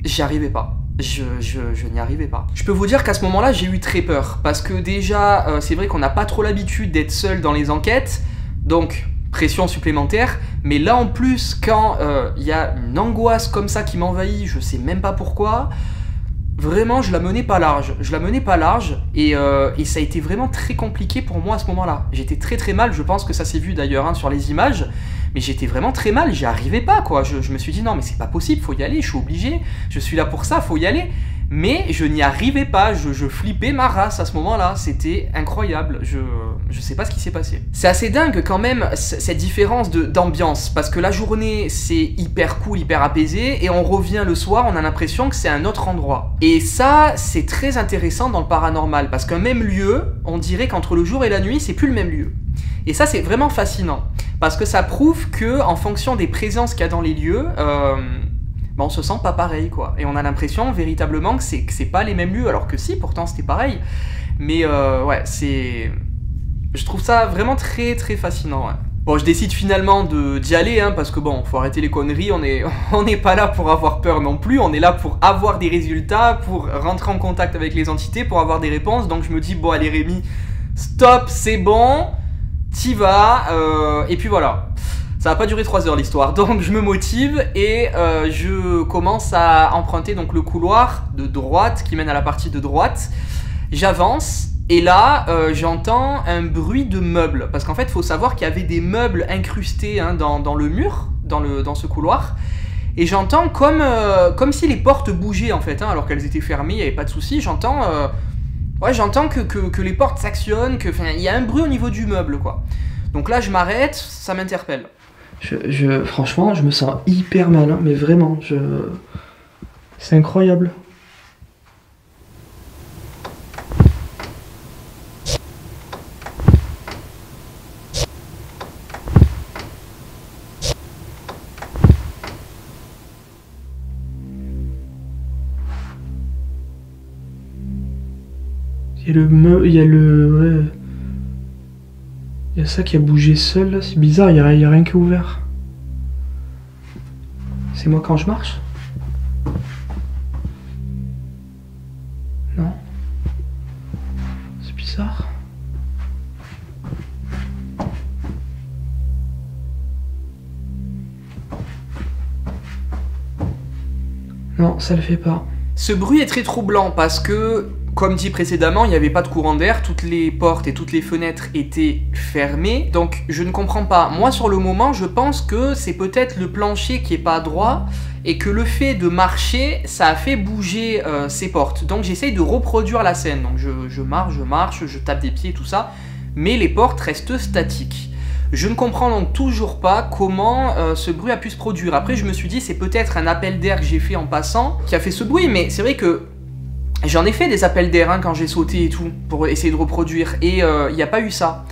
j'y arrivais pas. Je n'y arrivais pas. Je peux vous dire qu'à ce moment-là, j'ai eu très peur. Parce que déjà, c'est vrai qu'on n'a pas trop l'habitude d'être seul dans les enquêtes. Donc... pression supplémentaire, mais là en plus quand y a une angoisse comme ça qui m'envahit, je sais même pas pourquoi, vraiment je la menais pas large, et ça a été vraiment très compliqué pour moi à ce moment-là. J'étais très très mal, je pense que ça s'est vu d'ailleurs hein, sur les images, mais j'étais vraiment très mal, j'y arrivais pas quoi, je me suis dit non mais c'est pas possible, faut y aller, je suis obligé, je suis là pour ça, faut y aller, Mais je n'y arrivais pas, je flippais ma race à ce moment-là, c'était incroyable, je sais pas ce qui s'est passé. C'est assez dingue quand même cette différence d'ambiance, parce que la journée c'est hyper cool, hyper apaisé, et on revient le soir, on a l'impression que c'est un autre endroit. Et ça, c'est très intéressant dans le paranormal, parce qu'un même lieu, on dirait qu'entre le jour et la nuit, c'est plus le même lieu. Et ça, c'est vraiment fascinant, parce que ça prouve que en fonction des présences qu'il y a dans les lieux, on se sent pas pareil, quoi. Et on a l'impression véritablement que c'est pas les mêmes lieux, alors que si, pourtant c'était pareil. Mais ouais, je trouve ça vraiment très très fascinant, ouais. Bon, je décide finalement d'y aller, hein, parce que bon, faut arrêter les conneries, on n'est pas là pour avoir peur non plus, on est là pour avoir des résultats, pour rentrer en contact avec les entités, pour avoir des réponses. Donc je me dis, bon allez Rémi, stop, c'est bon, t'y vas, et puis voilà. Ça va pas durer 3 heures l'histoire, donc je me motive et je commence à emprunter donc le couloir de droite qui mène à la partie de droite. J'avance et là j'entends un bruit de meubles, parce qu'en fait il faut savoir qu'il y avait des meubles incrustés hein, dans le mur, dans ce couloir. Et j'entends comme si les portes bougeaient en fait, hein, alors qu'elles étaient fermées, il n'y avait pas de souci. J'entends que les portes s'actionnent, il y a un bruit au niveau du meuble quoi. Donc là je m'arrête, ça m'interpelle. Franchement, je me sens hyper mal, hein, mais vraiment, c'est incroyable. Il y a ça qui a bougé seul là, c'est bizarre, il y a rien qui est ouvert. C'est moi quand je marche? Non. C'est bizarre. Non, ça le fait pas. Ce bruit est très troublant parce que, comme dit précédemment, il n'y avait pas de courant d'air, toutes les portes et toutes les fenêtres étaient fermées, donc je ne comprends pas. Moi, sur le moment, je pense que c'est peut-être le plancher qui est pas droit et que le fait de marcher, ça a fait bouger ces portes. Donc j'essaye de reproduire la scène, donc je marche, je tape des pieds et tout ça, mais les portes restent statiques. Je ne comprends donc toujours pas comment ce bruit a pu se produire. Après, je me suis dit, c'est peut-être un appel d'air que j'ai fait en passant qui a fait ce bruit, mais c'est vrai que j'en ai fait des appels d'air hein, quand j'ai sauté et tout, pour essayer de reproduire, et il n'y a pas eu ça.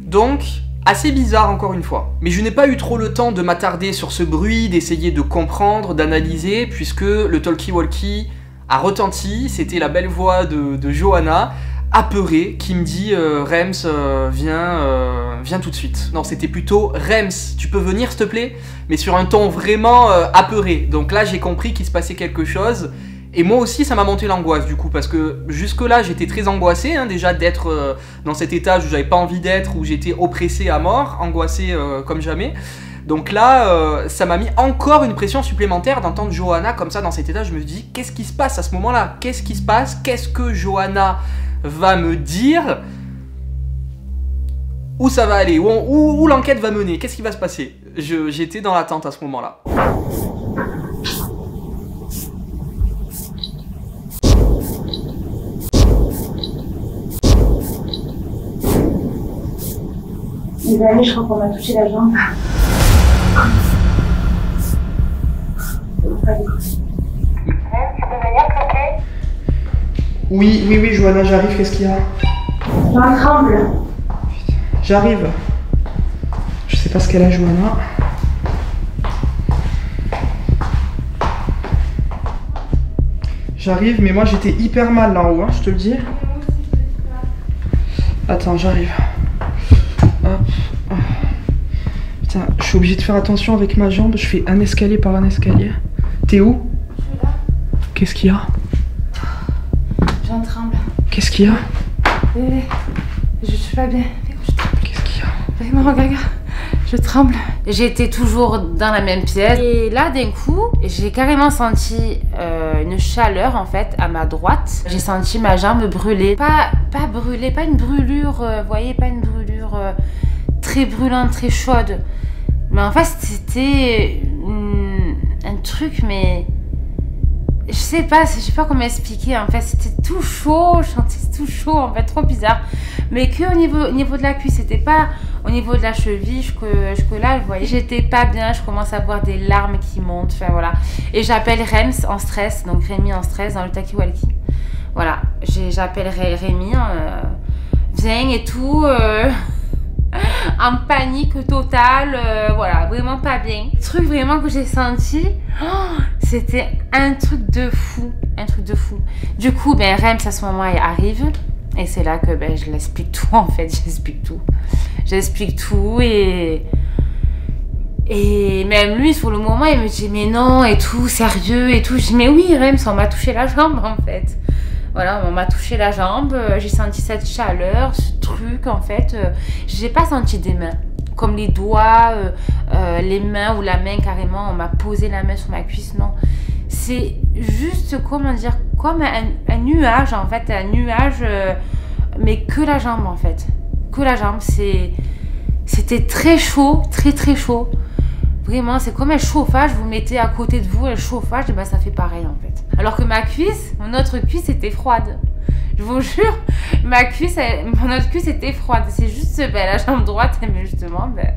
Donc, assez bizarre encore une fois. Mais je n'ai pas eu trop le temps de m'attarder sur ce bruit, d'essayer de comprendre, d'analyser, puisque le talkie-walkie a retenti, c'était la belle voix de Johanna, apeurée, qui me dit Rems, viens tout de suite. Non, c'était plutôt Rems, tu peux venir s'il te plaît? Mais sur un ton vraiment apeuré. Donc là, j'ai compris qu'il se passait quelque chose. Et moi aussi, ça m'a monté l'angoisse du coup, parce que jusque-là, j'étais très angoissé, hein, déjà d'être dans cet étage où j'avais pas envie d'être, où j'étais oppressé à mort, angoissé comme jamais. Donc là, ça m'a mis encore une pression supplémentaire d'entendre Johanna comme ça dans cet étage. Je me dis, qu'est-ce qui se passe à ce moment-là? Qu'est-ce qui se passe? Qu'est-ce que Johanna va me dire? Où ça va aller? Où l'enquête va mener? Qu'est-ce qui va se passer? J'étais dans l'attente à ce moment-là. Les amis, je crois qu'on m'a touché la jambe. Oui, Johanna, j'arrive, qu'est-ce qu'il y a? J'en tremble. J'arrive. Je sais pas ce qu'elle a, Johanna. J'arrive, mais moi j'étais hyper mal là en haut, hein, je te le dis. Attends, j'arrive. Hop. Putain, je suis obligée de faire attention avec ma jambe, je fais un escalier par un escalier. T'es où? Je suis là. Qu'est-ce qu'il y a? J'en tremble. Qu'est-ce qu'il y a? Je suis pas bien. Qu'est-ce qu'il y a? Vraiment, regarde. Je tremble. J'étais toujours dans la même pièce. Et là, d'un coup, j'ai carrément senti une chaleur, en fait, à ma droite. J'ai senti ma jambe brûler. Pas brûler, pas une brûlure, vous voyez, pas une brûlure très brûlante, très chaude. Mais en fait, c'était un truc, mais je sais pas comment expliquer en fait, c'était tout chaud, je sentais tout chaud en fait, trop bizarre. Mais que au niveau de la cuisse, c'était pas au niveau de la cheville, que là, je voyais, j'étais pas bien, je commence à avoir des larmes qui montent, enfin voilà. Et j'appelle Rems en stress, donc Rémi en stress dans le talkie-walkie. Voilà, j'appelle Rémi, viens et tout, en panique totale, voilà, vraiment pas bien. Le truc vraiment que j'ai senti, c'était un truc de fou, un truc de fou. Du coup, ben, Rems à ce moment arrive, et c'est là que ben, je l'explique tout en fait, j'explique tout et même lui sur le moment il me dit mais non et tout, sérieux et tout. Je dis mais oui Rems, on m'a touché la jambe en fait. Voilà, on m'a touché la jambe, j'ai senti cette chaleur, ce truc en fait. J'ai pas senti des mains, comme les doigts, les mains ou la main carrément, on m'a posé la main sur ma cuisse, non. C'est juste, comment dire, comme un nuage en fait, un nuage, mais que la jambe en fait. Que la jambe, c'était très chaud, très chaud. Vraiment, c'est comme un chauffage, vous mettez à côté de vous un chauffage, et ben ça fait pareil en fait. Alors que ma cuisse, mon autre cuisse était froide. Je vous jure, mon autre cuisse était froide. C'est juste ben, la jambe droite, mais justement, ben,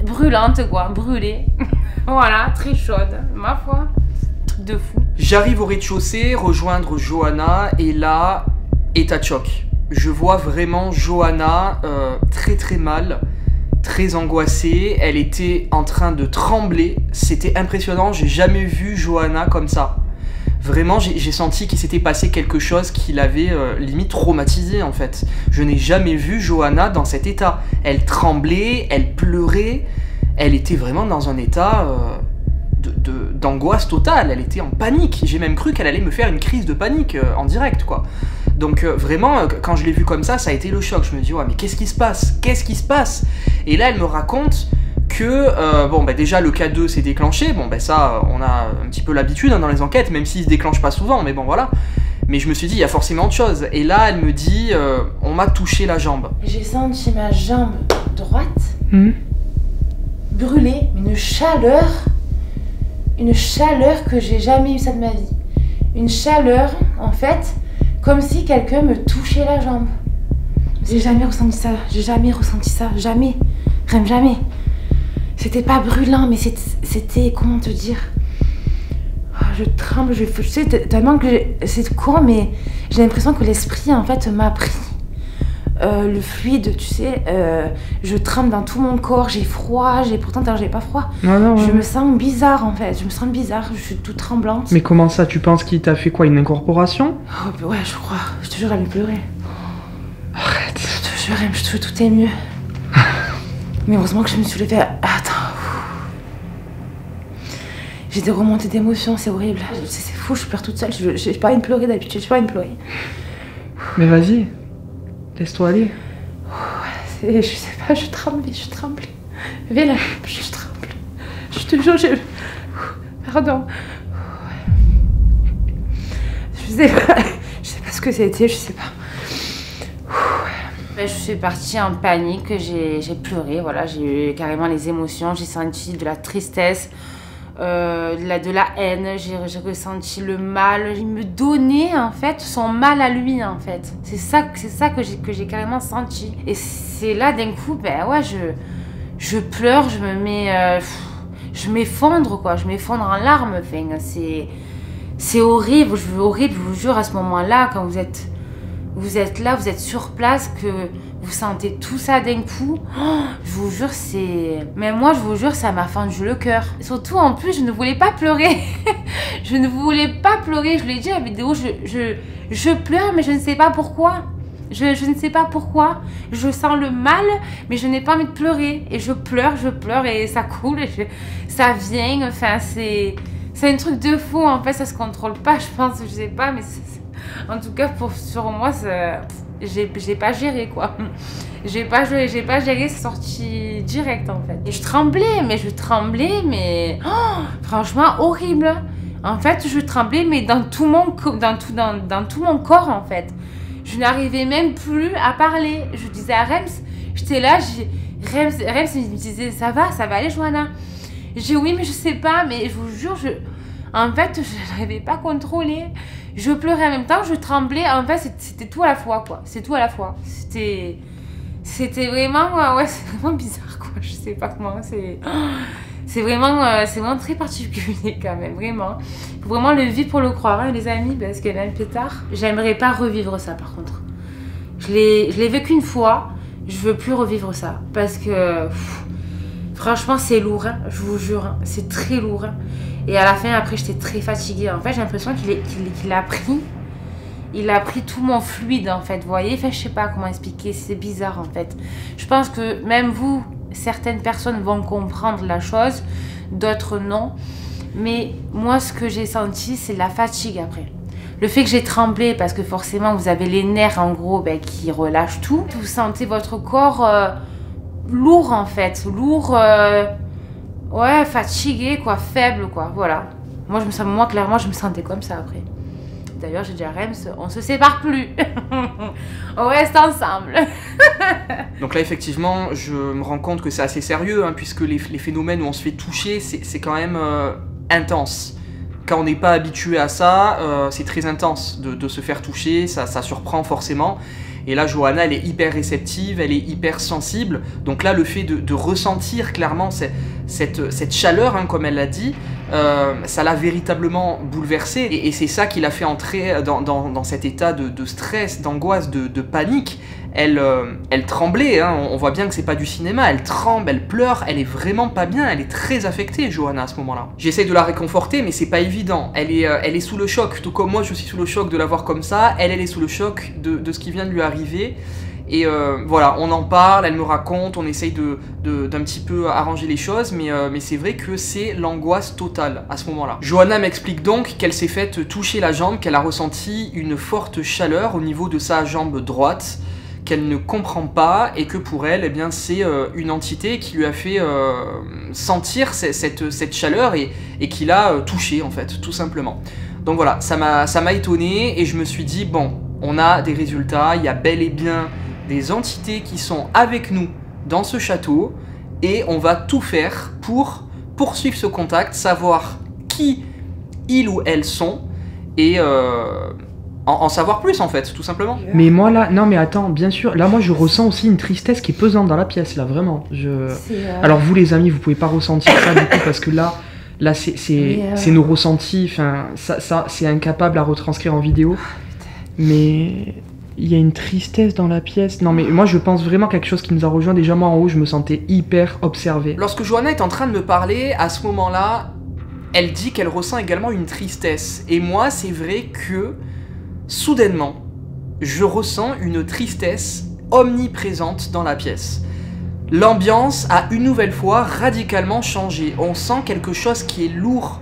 brûlante quoi, brûlée. Voilà, très chaude, ma foi. Truc de fou. J'arrive au rez-de-chaussée, rejoindre Johanna, et là, état de choc. Je vois vraiment Johanna très mal, très angoissée. Elle était en train de trembler. C'était impressionnant, j'ai jamais vu Johanna comme ça. Vraiment, j'ai senti qu'il s'était passé quelque chose qui l'avait limite traumatisée en fait. Je n'ai jamais vu Johanna dans cet état. Elle tremblait, elle pleurait. Elle était vraiment dans un état d'angoisse totale. Elle était en panique. J'ai même cru qu'elle allait me faire une crise de panique en direct quoi. Donc vraiment, quand je l'ai vue comme ça a été le choc. Je me dis, ouais, mais qu'est-ce qui se passe? Qu'est-ce qui se passe? Et là, elle me raconte que, bon, bah, déjà, le K2 s'est déclenché. Bon, bah, ça, on a un petit peu l'habitude hein, dans les enquêtes, même s'il se déclenche pas souvent, mais bon, voilà. Mais je me suis dit, il y a forcément autre chose. Et là, elle me dit, on m'a touché la jambe. J'ai senti ma jambe droite brûler, une chaleur que j'ai jamais eu ça de ma vie. Une chaleur, en fait, comme si quelqu'un me touchait la jambe. J'ai jamais ressenti ça, jamais. Même jamais. C'était pas brûlant, mais c'était, comment te dire, je tremble, je sais tellement que c'est con, mais j'ai l'impression que l'esprit, en fait, m'a pris. Le fluide, tu sais, je tremble dans tout mon corps, j'ai froid, pourtant j'ai pas froid. Je me sens bizarre en fait, je suis toute tremblante. Mais comment ça, tu penses qu'il t'a fait quoi, une incorporation? Oh, ouais, je crois, je te jure, elle me pleurait. Arrête. Je te jure, tout est mieux. Mais heureusement que je me suis levée. Attends. J'ai des remontées d'émotions, c'est horrible. C'est fou, je pleure toute seule, j'ai pas envie de pleurer d'habitude, j'ai pas envie de pleurer. Mais vas-y. Laisse-toi aller. Je sais pas, je tremblais. Viens là, je tremble. Je te jure, pardon. Je sais pas ce que c'était, je sais pas. Je suis partie en panique, j'ai pleuré, voilà, j'ai eu carrément les émotions, j'ai senti de la tristesse, de la haine, j'ai ressenti le mal. Il me donnait en fait son mal à lui en fait. C'est ça que j'ai carrément senti. Et c'est là d'un coup, ben ouais, je pleure, je me mets, je m'effondre quoi, je m'effondre en larmes. Enfin, c'est horrible, je vous jure à ce moment-là quand vous êtes là, vous êtes sur place, que vous sentez tout ça d'un coup, je vous jure, même moi, je vous jure, ça m'a fendu le cœur. Surtout, en plus, je ne voulais pas pleurer. Je ne voulais pas pleurer, je l'ai dit à la vidéo, je pleure, mais je ne sais pas pourquoi. Je ne sais pas pourquoi. Je sens le mal, mais je n'ai pas envie de pleurer. Et je pleure, et ça coule, ça vient, enfin, c'est un truc de fou, en fait, ça se contrôle pas, je pense, je sais pas, mais en tout cas, sur moi, j'ai pas géré, quoi. J'ai pas géré, c'est sorti direct, en fait. Et je tremblais, mais franchement, horrible. En fait, je tremblais, mais dans tout mon corps, en fait. Je n'arrivais même plus à parler. Je disais à Rems, j'étais là, Rems me disait, ça va aller, Johanna? J'ai oui, mais je sais pas, mais je vous jure, En fait, je n'arrivais pas à contrôler. Je pleurais en même temps, je tremblais. En fait, c'était tout à la fois, quoi. C'est tout à la fois. C'était vraiment... ouais, c'est vraiment bizarre, quoi. Je sais pas comment... C'est vraiment très particulier, quand même. Vraiment. Il faut vraiment le vivre pour le croire, hein, les amis. Parce que même plus tard, j'aimerais pas revivre ça, par contre. Je l'ai vécu une fois. Je veux plus revivre ça. Parce que... franchement, c'est lourd, hein, je vous jure. Hein, c'est très lourd. Hein. Et à la fin, après, j'étais très fatiguée. En fait, j'ai l'impression qu'il a pris tout mon fluide, en fait. Vous voyez, enfin, je sais pas comment expliquer. C'est bizarre, en fait. Je pense que même vous, certaines personnes vont comprendre la chose, d'autres non. Mais moi, ce que j'ai senti, c'est la fatigue après. Le fait que j'ai tremblé, parce que forcément, vous avez les nerfs, en gros, ben, qui relâchent tout. Vous sentez votre corps lourd, en fait. Lourd... ouais, fatigué, quoi, faible, quoi, voilà. Moi, clairement, je me sentais comme ça après. D'ailleurs, j'ai dit à Rems, on se sépare plus. On reste ensemble. Donc là, effectivement, je me rends compte que c'est assez sérieux, hein, puisque les phénomènes où on se fait toucher, c'est quand même intense. Quand on n'est pas habitué à ça, c'est très intense de se faire toucher, ça surprend forcément. Et là, Johanna, elle est hyper réceptive, elle est hyper sensible. Donc là, le fait de ressentir clairement cette chaleur, hein, comme elle l'a dit, ça l'a véritablement bouleversée. Et c'est ça qui l'a fait entrer dans cet état de stress, d'angoisse, de panique. Elle tremblait, hein, on voit bien que c'est pas du cinéma, elle tremble, elle pleure, elle est vraiment pas bien, elle est très affectée, Johanna, à ce moment-là. J'essaie de la réconforter, mais c'est pas évident, elle est sous le choc, tout comme moi je suis sous le choc de la voir comme ça, elle est sous le choc de ce qui vient de lui arriver. Et voilà, on en parle, elle me raconte, on essaye d'un petit peu arranger les choses, mais c'est vrai que c'est l'angoisse totale à ce moment-là. Johanna m'explique donc qu'elle s'est faite toucher la jambe, qu'elle a ressenti une forte chaleur au niveau de sa jambe droite, qu'elle ne comprend pas, et que pour elle, eh bien, c'est une entité qui lui a fait sentir cette chaleur et qui l'a touchée, en fait, tout simplement. Donc voilà, ça m'a étonné, et je me suis dit, bon, on a des résultats, il y a bel et bien des entités qui sont avec nous dans ce château, et on va tout faire pour poursuivre ce contact, savoir qui ils ou elles sont, et en savoir plus, en fait, tout simplement. Mais moi là, non mais attends, bien sûr, là moi je ressens aussi une tristesse qui est pesante dans la pièce, là, vraiment. Alors vous les amis, vous pouvez pas ressentir ça du coup, parce que là c'est nos ressentis, enfin, ça c'est incapable à retranscrire en vidéo. Mais il y a une tristesse dans la pièce. Non mais moi je pense vraiment quelque chose qui nous a rejoint. Déjà moi en haut, je me sentais hyper observé. Lorsque Johanna est en train de me parler, à ce moment-là, elle dit qu'elle ressent également une tristesse. Et moi, c'est vrai que soudainement, je ressens une tristesse omniprésente dans la pièce. L'ambiance a une nouvelle fois radicalement changé. On sent quelque chose qui est lourd,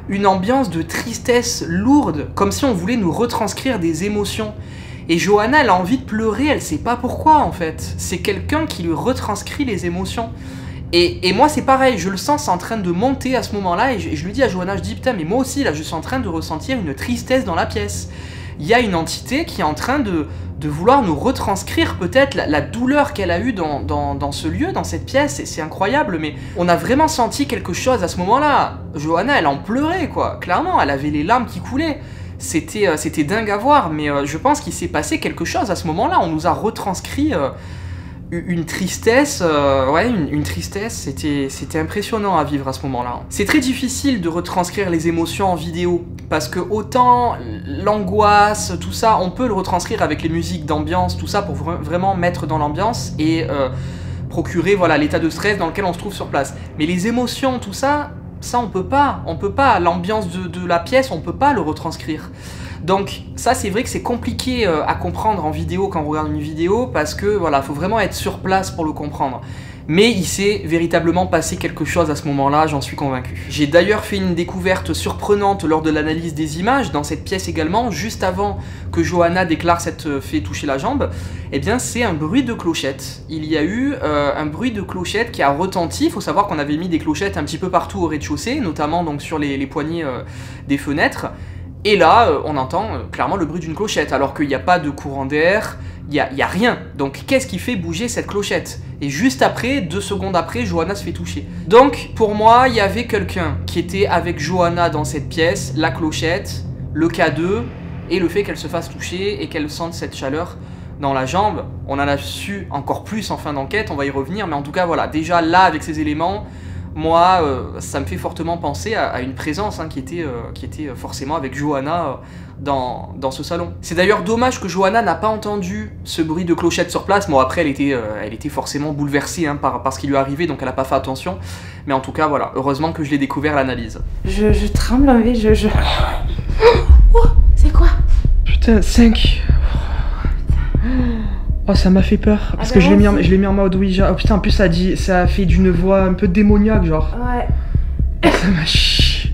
une ambiance de tristesse lourde, comme si on voulait nous retranscrire des émotions. Et Johanna, elle a envie de pleurer, elle sait pas pourquoi en fait. C'est quelqu'un qui lui retranscrit les émotions. Et moi c'est pareil, je le sens, c'est en train de monter à ce moment-là, et je lui dis à Johanna, je dis putain mais moi aussi là je suis en train de ressentir une tristesse dans la pièce. Il y a une entité qui est en train de vouloir nous retranscrire peut-être la douleur qu'elle a eue dans ce lieu, dans cette pièce, et c'est incroyable, mais on a vraiment senti quelque chose à ce moment-là. Johanna, elle en pleurait, quoi, clairement, elle avait les larmes qui coulaient. C'était dingue à voir, mais je pense qu'il s'est passé quelque chose à ce moment-là, on nous a retranscrit une tristesse, ouais, une tristesse, c'était impressionnant à vivre à ce moment-là. C'est très difficile de retranscrire les émotions en vidéo, parce que autant l'angoisse, tout ça, on peut le retranscrire avec les musiques d'ambiance, tout ça, pour vraiment mettre dans l'ambiance et procurer voilà, l'état de stress dans lequel on se trouve sur place. Mais les émotions, tout ça on peut pas, l'ambiance de la pièce, on peut pas le retranscrire. Donc ça c'est vrai que c'est compliqué à comprendre en vidéo quand on regarde une vidéo, parce que voilà, faut vraiment être sur place pour le comprendre. Mais il s'est véritablement passé quelque chose à ce moment-là, j'en suis convaincu. J'ai d'ailleurs fait une découverte surprenante lors de l'analyse des images, dans cette pièce également, juste avant que Johanna déclare s'être fait toucher la jambe. Eh bien c'est un bruit de clochette. Il y a eu un bruit de clochette qui a retenti. Il faut savoir qu'on avait mis des clochettes un petit peu partout au rez-de-chaussée, notamment donc sur les poignées des fenêtres. Et là, on entend clairement le bruit d'une clochette, alors qu'il n'y a pas de courant d'air, y a rien. Donc qu'est-ce qui fait bouger cette clochette? Et juste après, 2 secondes après, Johanna se fait toucher. Donc pour moi, il y avait quelqu'un qui était avec Johanna dans cette pièce, la clochette, le K2 et le fait qu'elle se fasse toucher et qu'elle sente cette chaleur dans la jambe. On en a su encore plus en fin d'enquête, on va y revenir, mais en tout cas voilà, déjà là avec ces éléments, moi ça me fait fortement penser à une présence qui était forcément avec Johanna dans ce salon. C'est d'ailleurs dommage que Johanna n'a pas entendu ce bruit de clochette sur place. Bon après elle était forcément bouleversée par ce qui lui est arrivé, donc elle n'a pas fait attention, mais en tout cas voilà, heureusement que je l'ai découvert à l'analyse. Je tremble en fait, Oh, c'est quoi? Putain, 5. Oh, ça m'a fait peur, parce que je l'ai mis en mode Ouija. Oh putain, en plus ça a fait d'une voix un peu démoniaque, genre. Ouais. Ça m'a chié.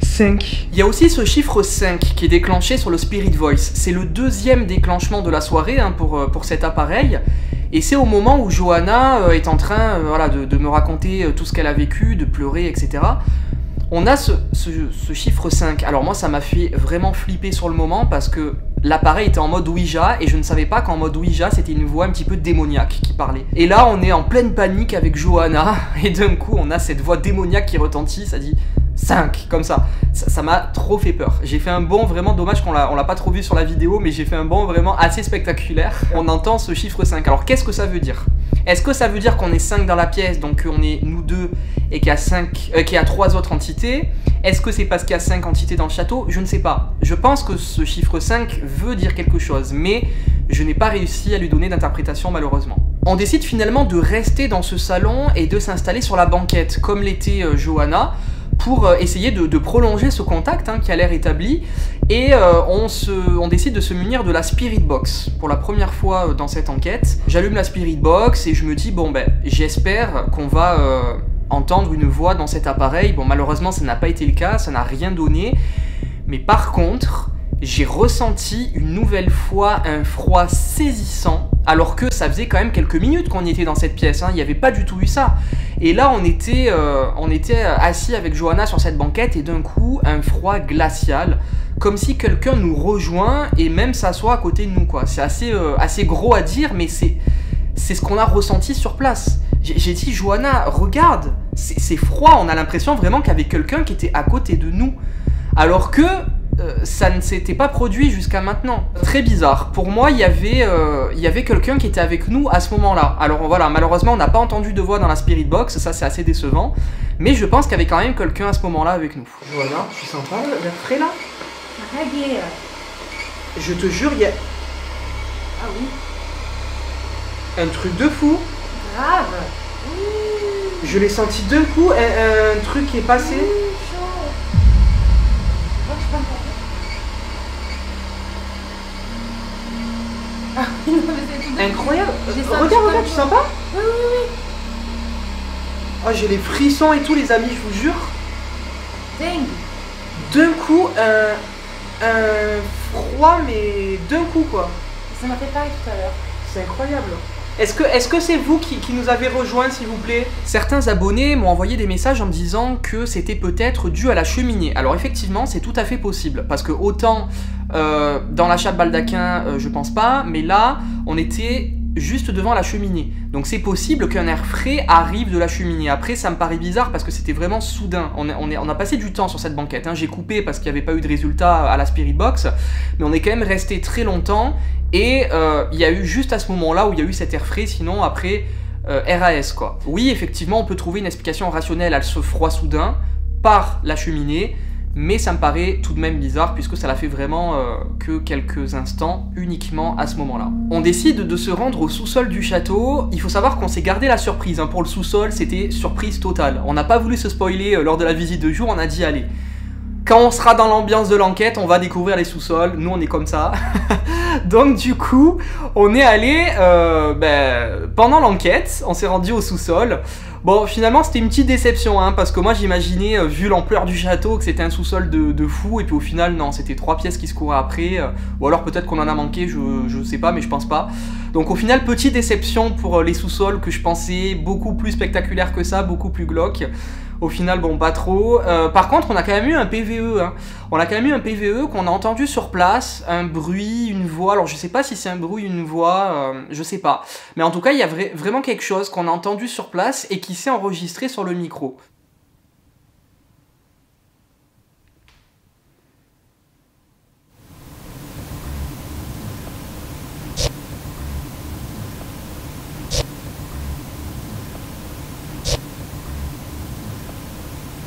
5. Il y a aussi ce chiffre 5 qui est déclenché sur le Spirit Voice. C'est le 2e déclenchement de la soirée pour cet appareil. Et c'est au moment où Johanna est en train de me raconter tout ce qu'elle a vécu, de pleurer, etc. On a ce chiffre 5. Alors moi ça m'a fait vraiment flipper sur le moment parce que l'appareil était en mode Ouija et je ne savais pas qu'en mode Ouija c'était une voix un petit peu démoniaque qui parlait. Et là on est en pleine panique avec Johanna et d'un coup on a cette voix démoniaque qui retentit, ça dit 5 comme ça. Ça m'a trop fait peur. J'ai fait un bond vraiment, dommage qu'on l'a pas trop vu sur la vidéo, mais j'ai fait un bond vraiment assez spectaculaire. On entend ce chiffre 5. Alors qu'est-ce que ça veut dire? Est-ce que ça veut dire qu'on est 5 dans la pièce, donc qu'on est nous 2 et qu'il y a 3 autres entités? Est-ce que c'est parce qu'il y a 5 entités dans le château? Je ne sais pas. Je pense que ce chiffre 5 veut dire quelque chose, mais je n'ai pas réussi à lui donner d'interprétation malheureusement. On décide finalement de rester dans ce salon et de s'installer sur la banquette, comme l'était Johanna, pour essayer de prolonger ce contact qui a l'air établi. Et on décide de se munir de la Spirit Box pour la première fois dans cette enquête. J'allume la Spirit Box et je me dis, bon ben, j'espère qu'on va entendre une voix dans cet appareil. Bon, malheureusement, ça n'a pas été le cas, ça n'a rien donné. Mais par contre, j'ai ressenti une nouvelle fois un froid saisissant, alors que ça faisait quand même quelques minutes qu'on était dans cette pièce, il n'y avait pas du tout eu ça. Et là, on était assis avec Johanna sur cette banquette et d'un coup, un froid glacial, comme si quelqu'un nous rejoint et même s'assoit à côté de nous, quoi. C'est assez gros à dire, mais c'est ce qu'on a ressenti sur place. J'ai dit, Johanna, regarde, c'est froid, on a l'impression vraiment qu'il y avait quelqu'un qui était à côté de nous. Alors que ça ne s'était pas produit jusqu'à maintenant. Très bizarre. Pour moi, il y avait quelqu'un qui était avec nous à ce moment-là. Alors voilà, malheureusement, on n'a pas entendu de voix dans la Spirit Box, ça c'est assez décevant. Mais je pense qu'il y avait quand même quelqu'un à ce moment-là avec nous. Voilà, je suis sympa, l'air frais là. Je te jure, il y a... Ah oui. Un truc de fou. Grave. Je l'ai senti d'un coup, un truc qui est passé. Ah, non, mais incroyable. Regarde, tu sens pas? Oui, oui, oui. Oh, j'ai les frissons et tout, les amis, je vous jure. Dingue. D'un coup, un froid, mais d'un coup, quoi. Ça m'a fait pareil tout à l'heure. C'est incroyable. Est-ce que c'est vous qui nous avez rejoints, s'il vous plaît? Certains abonnés m'ont envoyé des messages en me disant que c'était peut-être dû à la cheminée. Alors effectivement, c'est tout à fait possible, parce que autant dans l'achat de baldaquin, je pense pas, mais là, on était juste devant la cheminée. Donc c'est possible qu'un air frais arrive de la cheminée. Après, ça me paraît bizarre parce que c'était vraiment soudain. On a passé du temps sur cette banquette. J'ai coupé parce qu'il n'y avait pas eu de résultat à la Spirit Box, mais on est quand même resté très longtemps. Et il y a eu juste à ce moment-là où il y a eu cet air frais, sinon après, RAS quoi. Oui, effectivement, on peut trouver une explication rationnelle à ce froid soudain par la cheminée, mais ça me paraît tout de même bizarre puisque ça l'a fait vraiment que quelques instants uniquement à ce moment-là. On décide de se rendre au sous-sol du château. Il faut savoir qu'on s'est gardé la surprise, pour le sous-sol, c'était surprise totale. On n'a pas voulu se spoiler lors de la visite de jour, on a dit allez, quand on sera dans l'ambiance de l'enquête, on va découvrir les sous-sols. Nous, on est comme ça. Donc, du coup, on est allé... pendant l'enquête, on s'est rendu au sous-sol. Bon, finalement, c'était une petite déception, parce que moi, j'imaginais, vu l'ampleur du château, que c'était un sous-sol de fou. Et puis, au final, non, c'était 3 pièces qui se couraient après. Ou alors, peut-être qu'on en a manqué, je sais pas, mais je pense pas. Donc au final, petite déception pour les sous-sols que je pensais beaucoup plus spectaculaires que ça, beaucoup plus glauques. Au final, bon, pas trop. Par contre, on a quand même eu un PVE. Hein. On a quand même eu un PVE qu'on a entendu sur place, un bruit, une voix. Alors je sais pas si c'est un bruit, une voix, je sais pas. Mais en tout cas, il y a vraiment quelque chose qu'on a entendu sur place et qui s'est enregistré sur le micro.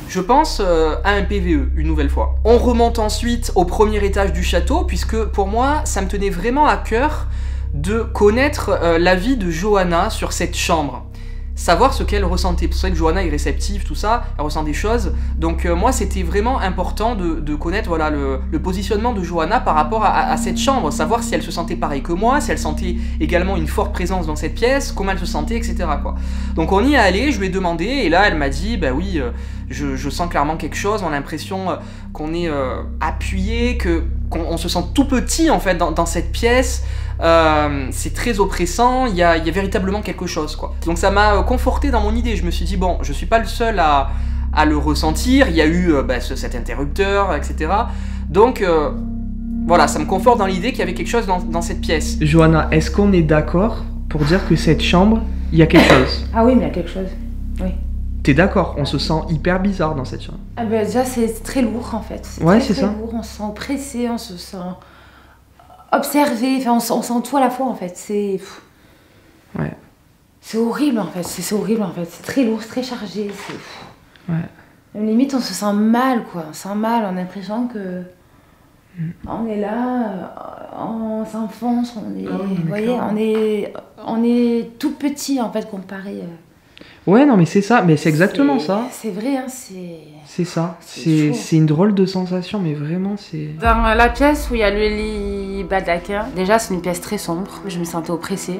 Je pense à un PVE, une nouvelle fois. On remonte ensuite au premier étage du château, puisque pour moi, ça me tenait vraiment à cœur de connaître l'avis de Johanna sur cette chambre. Savoir ce qu'elle ressentait. C'est vrai que Johanna est réceptive, tout ça, elle ressent des choses. Donc moi, c'était vraiment important de connaître voilà, le positionnement de Johanna par rapport à cette chambre. Savoir si elle se sentait pareil que moi, si elle sentait également une forte présence dans cette pièce, comment elle se sentait, etc. quoi. Donc on y est allé, je lui ai demandé, et là, elle m'a dit, bah oui, je sens clairement quelque chose, on a l'impression qu'on est appuyé, qu'on se sent tout petit en fait dans cette pièce. C'est très oppressant, il y a véritablement quelque chose quoi. Donc ça m'a conforté dans mon idée, je me suis dit bon, je suis pas le seul à le ressentir, il y a eu cet interrupteur, etc. Donc voilà, ça me conforte dans l'idée qu'il y avait quelque chose dans cette pièce. Johanna, est-ce qu'on est d'accord pour dire que cette chambre, il y a quelque chose? Ah oui, mais il y a quelque chose, oui. T'es d'accord? On se sent hyper bizarre dans cette chambre. Ah bah déjà, c'est très lourd en fait. Ouais, c'est ça. Lourd. On se sent oppressé, on se sent observé, enfin on sent tout à la fois en fait. C'est ouais. C'est horrible en fait. C'est horrible en fait. C'est très lourd, c'est très chargé. Ouais. Limite, on se sent mal quoi. On se sent mal. On a l'impression que on est là, on s'enfonce, vous voyez, on est tout petit en fait comparé. Ouais, non, mais c'est ça, mais c'est exactement ça. C'est vrai, hein, c'est ça. C'est une drôle de sensation, mais vraiment, c'est... Dans la pièce où il y a le lit baldaquin, déjà, c'est une pièce très sombre. Je me sentais oppressée.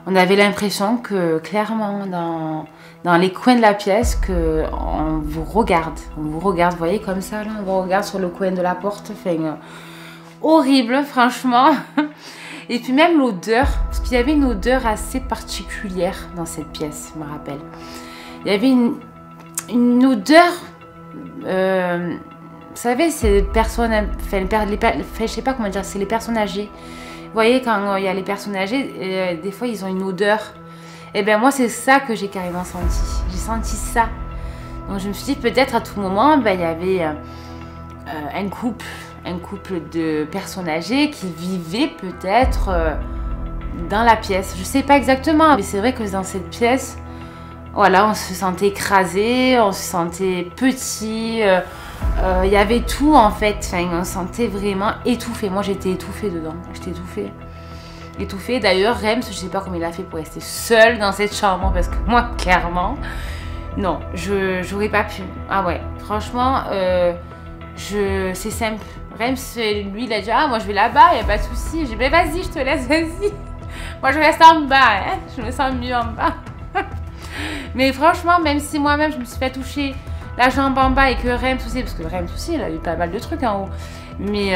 On avait l'impression que, clairement, dans les coins de la pièce, qu'on vous regarde. On vous regarde, vous voyez, comme ça, là, on vous regarde sur le coin de la porte. Enfin, horrible, franchement. Et puis même l'odeur, parce qu'il y avait une odeur assez particulière dans cette pièce, je me rappelle. Il y avait une odeur, vous savez, c'est les personnes, je sais pas comment dire, c'est les personnes âgées. Vous voyez, quand il y a les personnes âgées, des fois ils ont une odeur. Et bien moi c'est ça que j'ai carrément senti. J'ai senti ça. Donc je me suis dit peut-être à tout moment, il y avait un couple de personnes âgées qui vivaient peut-être dans la pièce. Je sais pas exactement, mais c'est vrai que dans cette pièce, voilà, on se sentait écrasé, on se sentait petit, il y avait tout en fait, enfin, on se sentait vraiment étouffé. Moi j'étais étouffée dedans, j'étais étouffée. D'ailleurs, Rems, je sais pas comment il a fait pour rester seul dans cette chambre, parce que moi, clairement, non, j'aurais pas pu. Ah ouais, franchement, c'est simple. Rems, lui, il a dit, ah, moi je vais là-bas, il n'y a pas de souci. J'ai dit, mais vas-y, je te laisse, vas-y. Moi, je reste en bas, hein. Je me sens mieux en bas. Mais franchement, même si moi-même, je me suis fait toucher la jambe en bas et que Rems aussi, parce que Rems aussi, il a eu pas mal de trucs en haut. Mais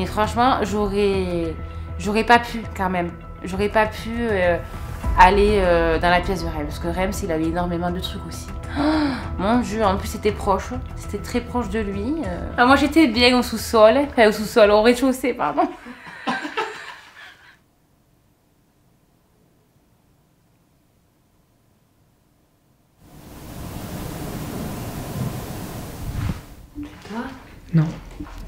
franchement, j'aurais pas pu, quand même. J'aurais pas pu aller dans la pièce de Rems, parce que Rems, il avait énormément de trucs aussi. Oh, mon Dieu, en plus c'était proche, c'était très proche de lui. Moi j'étais bien au sous-sol, au rez-de-chaussée, pardon. Toi? Non.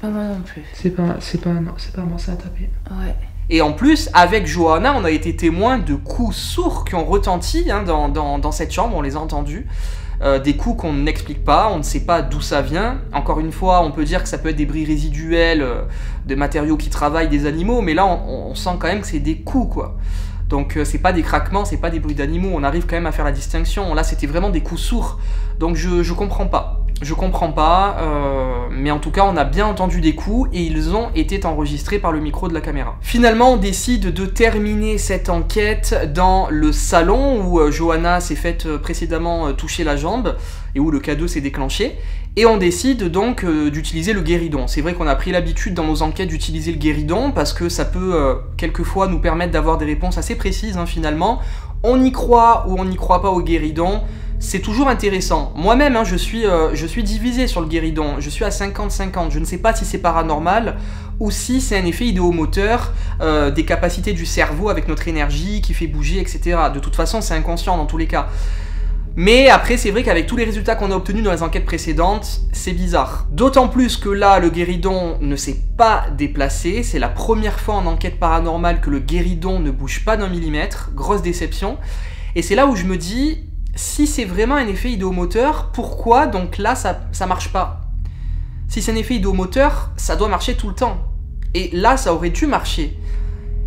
Pas moi non plus. C'est pas moi, ça a tapé. Ouais. Et en plus, avec Johanna, on a été témoin de coups sourds qui ont retenti hein, dans cette chambre, on les a entendus. Des coups qu'on n'explique pas, on ne sait pas d'où ça vient. Encore une fois, on peut dire que ça peut être des bruits résiduels, de matériaux qui travaillent, des animaux, mais là, on sent quand même que c'est des coups, quoi. Donc c'est pas des craquements, c'est pas des bruits d'animaux, on arrive quand même à faire la distinction. Là, c'était vraiment des coups sourds, donc je comprends pas. Je comprends pas, mais en tout cas on a bien entendu des coups et ils ont été enregistrés par le micro de la caméra. Finalement on décide de terminer cette enquête dans le salon où Johanna s'est faite précédemment toucher la jambe et où le K2 s'est déclenché. Et on décide donc d'utiliser le guéridon. C'est vrai qu'on a pris l'habitude dans nos enquêtes d'utiliser le guéridon parce que ça peut quelquefois nous permettre d'avoir des réponses assez précises finalement. On y croit ou on n'y croit pas au guéridon. C'est toujours intéressant. Moi-même, je suis divisé sur le guéridon. Je suis à 50-50. Je ne sais pas si c'est paranormal ou si c'est un effet idéomoteur, des capacités du cerveau avec notre énergie qui fait bouger, etc. De toute façon, c'est inconscient dans tous les cas. Mais après, c'est vrai qu'avec tous les résultats qu'on a obtenus dans les enquêtes précédentes, c'est bizarre. D'autant plus que là, le guéridon ne s'est pas déplacé. C'est la première fois en enquête paranormale que le guéridon ne bouge pas d'1 millimètre. Grosse déception. Et c'est là où je me dis... Si c'est vraiment un effet idéomoteur, pourquoi donc là ça marche pas? Si c'est un effet idéomoteur, ça doit marcher tout le temps. Et là ça aurait dû marcher.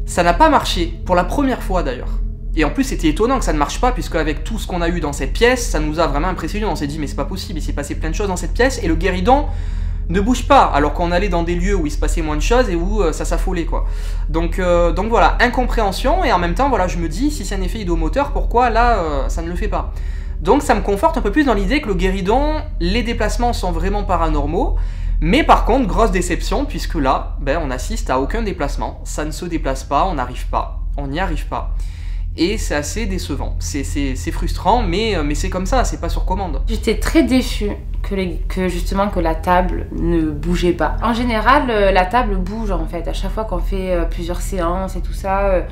Ça n'a pas marché, pour la première fois d'ailleurs. Et en plus c'était étonnant que ça ne marche pas, puisque avec tout ce qu'on a eu dans cette pièce, ça nous a vraiment impressionné. On s'est dit mais c'est pas possible, il s'est passé plein de choses dans cette pièce, et le guéridon ne bouge pas, alors qu'on allait dans des lieux où il se passait moins de choses et où ça s'affolait quoi. Donc voilà, incompréhension, et en même temps voilà, je me dis, si c'est un effet idéomoteur, pourquoi là ça ne le fait pas? Donc ça me conforte un peu plus dans l'idée que le guéridon, les déplacements sont vraiment paranormaux, mais par contre, grosse déception, puisque là, on assiste à aucun déplacement, ça ne se déplace pas, on n'arrive pas, on n'y arrive pas. Et c'est assez décevant, c'est frustrant, mais c'est comme ça, c'est pas sur commande. J'étais très déçue justement que la table ne bougeait pas. En général, la table bouge en fait, à chaque fois qu'on fait plusieurs séances et tout ça,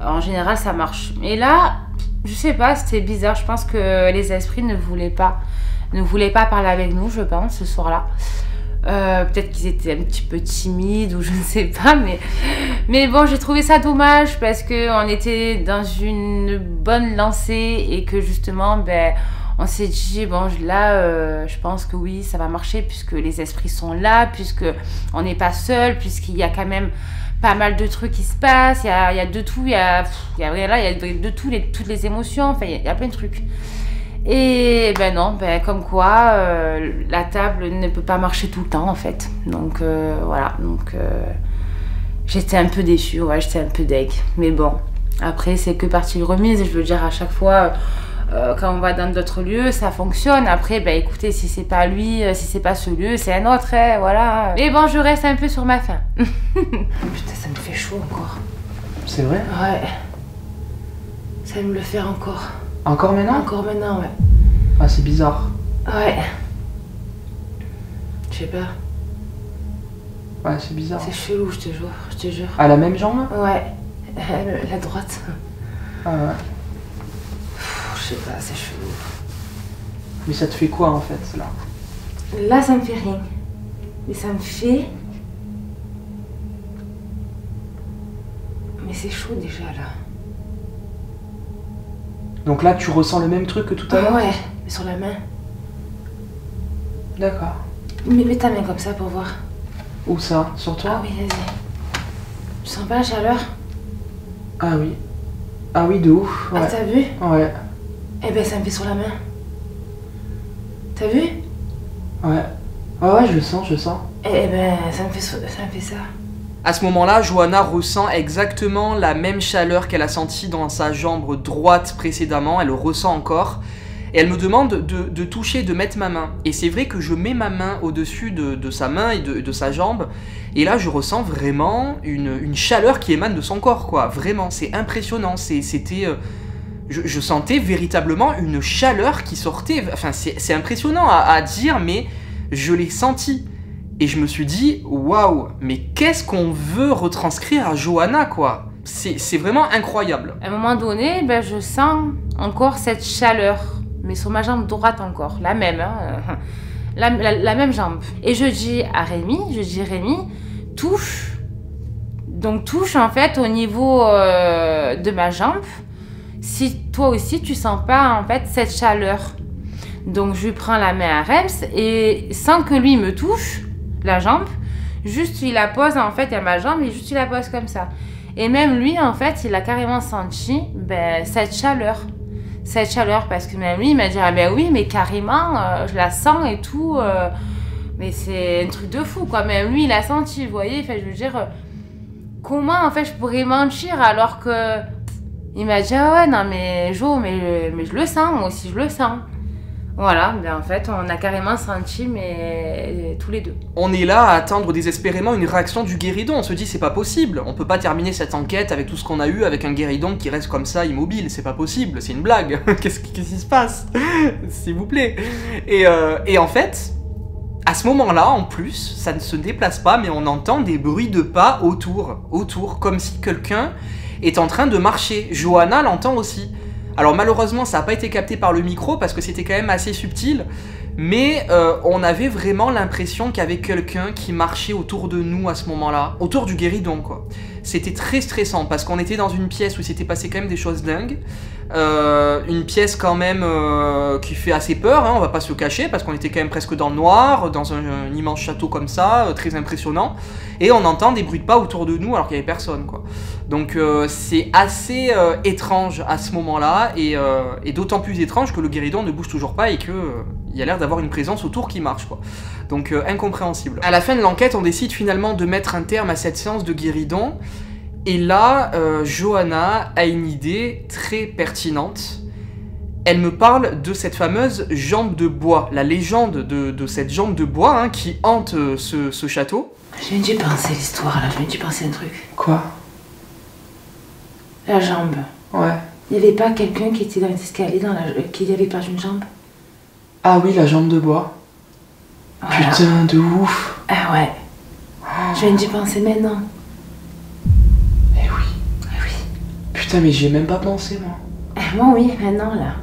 en général ça marche. Et là, je sais pas, c'était bizarre, je pense que les esprits ne voulaient pas parler avec nous, je pense, ce soir-là. Peut-être qu'ils étaient un petit peu timides ou je ne sais pas, mais bon, j'ai trouvé ça dommage parce qu'on était dans une bonne lancée et que justement, on s'est dit, bon là, je pense que oui, ça va marcher puisque les esprits sont là, puisque on n'est pas seul, puisqu'il y a quand même pas mal de trucs qui se passent, il y a de tout, il y a de tout, toutes les émotions, enfin, il y a plein de trucs. Et non, comme quoi la table ne peut pas marcher tout le temps en fait. Donc voilà, j'étais un peu déçue, ouais, j'étais un peu deg. Mais bon, après c'est que partie remise, je veux dire à chaque fois quand on va dans d'autres lieux, ça fonctionne. Après, écoutez, si c'est pas lui, si c'est pas ce lieu, c'est un autre, voilà. Mais bon, je reste un peu sur ma faim. Putain, ça me fait chaud encore. C'est vrai? Ouais. Ça me le fait encore. Encore maintenant? Encore maintenant, ouais. Ah, c'est bizarre. Ouais. Je sais pas. Ouais, c'est bizarre. C'est chelou, je te jure. À la même jambe? Ouais. La droite. Ah ouais. Je sais pas, c'est chelou. Mais ça te fait quoi en fait, là? Là, ça me fait rien. Mais ça me fait... Mais c'est chaud déjà, là. Donc là, tu ressens le même truc que tout à l'heure? Ouais, mais sur la main. D'accord. Mais mets ta main comme ça pour voir. Où ça? Sur toi? Ah oui, vas-y. Tu sens pas la chaleur? Ah oui. Ah oui, de ouf. Ouais. Ah, t'as vu? Ouais. Eh ça me fait sur la main. T'as vu? Ouais. Ouais, je le sens, Ça me fait ça. À ce moment-là, Johanna ressent exactement la même chaleur qu'elle a sentie dans sa jambe droite précédemment, elle le ressent encore, et elle me demande de toucher, de mettre ma main. Et c'est vrai que je mets ma main au-dessus de sa main et de sa jambe, et là je ressens vraiment une chaleur qui émane de son corps, quoi. Vraiment, c'est impressionnant, c'était... Je sentais véritablement une chaleur qui sortait, enfin c'est impressionnant à dire, mais je l'ai senti. Et je me suis dit, waouh, mais qu'est-ce qu'on veut retranscrire à Johanna, quoi? C'est vraiment incroyable. À un moment donné, je sens encore cette chaleur, mais sur ma jambe droite encore, la même, hein, la même jambe. Et je dis à Rémi, touche. Donc touche en fait au niveau de ma jambe, si toi aussi tu sens pas en fait cette chaleur. Donc je lui prends la main à Rems et sans que lui me touche la jambe, juste il la pose en fait à ma jambe et juste il la pose comme ça. Et même lui en fait il a carrément senti cette chaleur. cette chaleur, parce que même lui, il m'a dit, ah ben oui, mais carrément, je la sens et tout, mais c'est un truc de fou, quoi. Même lui, il a senti, vous voyez, enfin, je veux dire, comment, en fait, je pourrais mentir alors que... Il m'a dit, ah ouais, non, mais Jo, mais je le sens, moi aussi, je le sens. Voilà, ben en fait, on a carrément senti, mais tous les deux. On est là à attendre désespérément une réaction du guéridon. On se dit, c'est pas possible. On peut pas terminer cette enquête avec tout ce qu'on a eu, avec un guéridon qui reste comme ça, immobile. C'est pas possible, c'est une blague. Qu'est-ce qui se passe? S'il vous plaît. Et en fait, à ce moment-là, en plus, ça ne se déplace pas, mais on entend des bruits de pas autour, comme si quelqu'un est en train de marcher. Johanna l'entend aussi. Alors malheureusement, ça n'a pas été capté par le micro parce que c'était quand même assez subtil, mais on avait vraiment l'impression qu'il y avait quelqu'un qui marchait autour de nous à ce moment-là, autour du guéridon, quoi. C'était très stressant parce qu'on était dans une pièce où il s'était passé quand même des choses dingues, une pièce quand même qui fait assez peur, hein, on va pas se le cacher, parce qu'on était quand même presque dans le noir, dans un immense château comme ça, très impressionnant, et on entend des bruits de pas autour de nous alors qu'il y avait personne, quoi. Donc c'est assez étrange à ce moment-là, et d'autant plus étrange que le guéridon ne bouge toujours pas et que il y a l'air d'avoir une présence autour qui marche, quoi. Donc incompréhensible. À la fin de l'enquête, on décide finalement de mettre un terme à cette séance de guéridon, et là, Johanna a une idée très pertinente. Elle me parle de cette fameuse jambe de bois, la légende de cette jambe de bois, hein, qui hante ce château. Je viens d'y penser l'histoire là, je viens d'y penser un truc. Quoi? La jambe. Ouais. Il n'y avait pas quelqu'un qui était dans les escaliers qui avait perdu une jambe? Ah oui, la jambe de bois. Voilà. Putain, de ouf. Ah ouais. Je viens d'y penser maintenant. Eh oui. Eh oui. Putain, mais j'y ai même pas pensé, moi. Moi oui, maintenant là.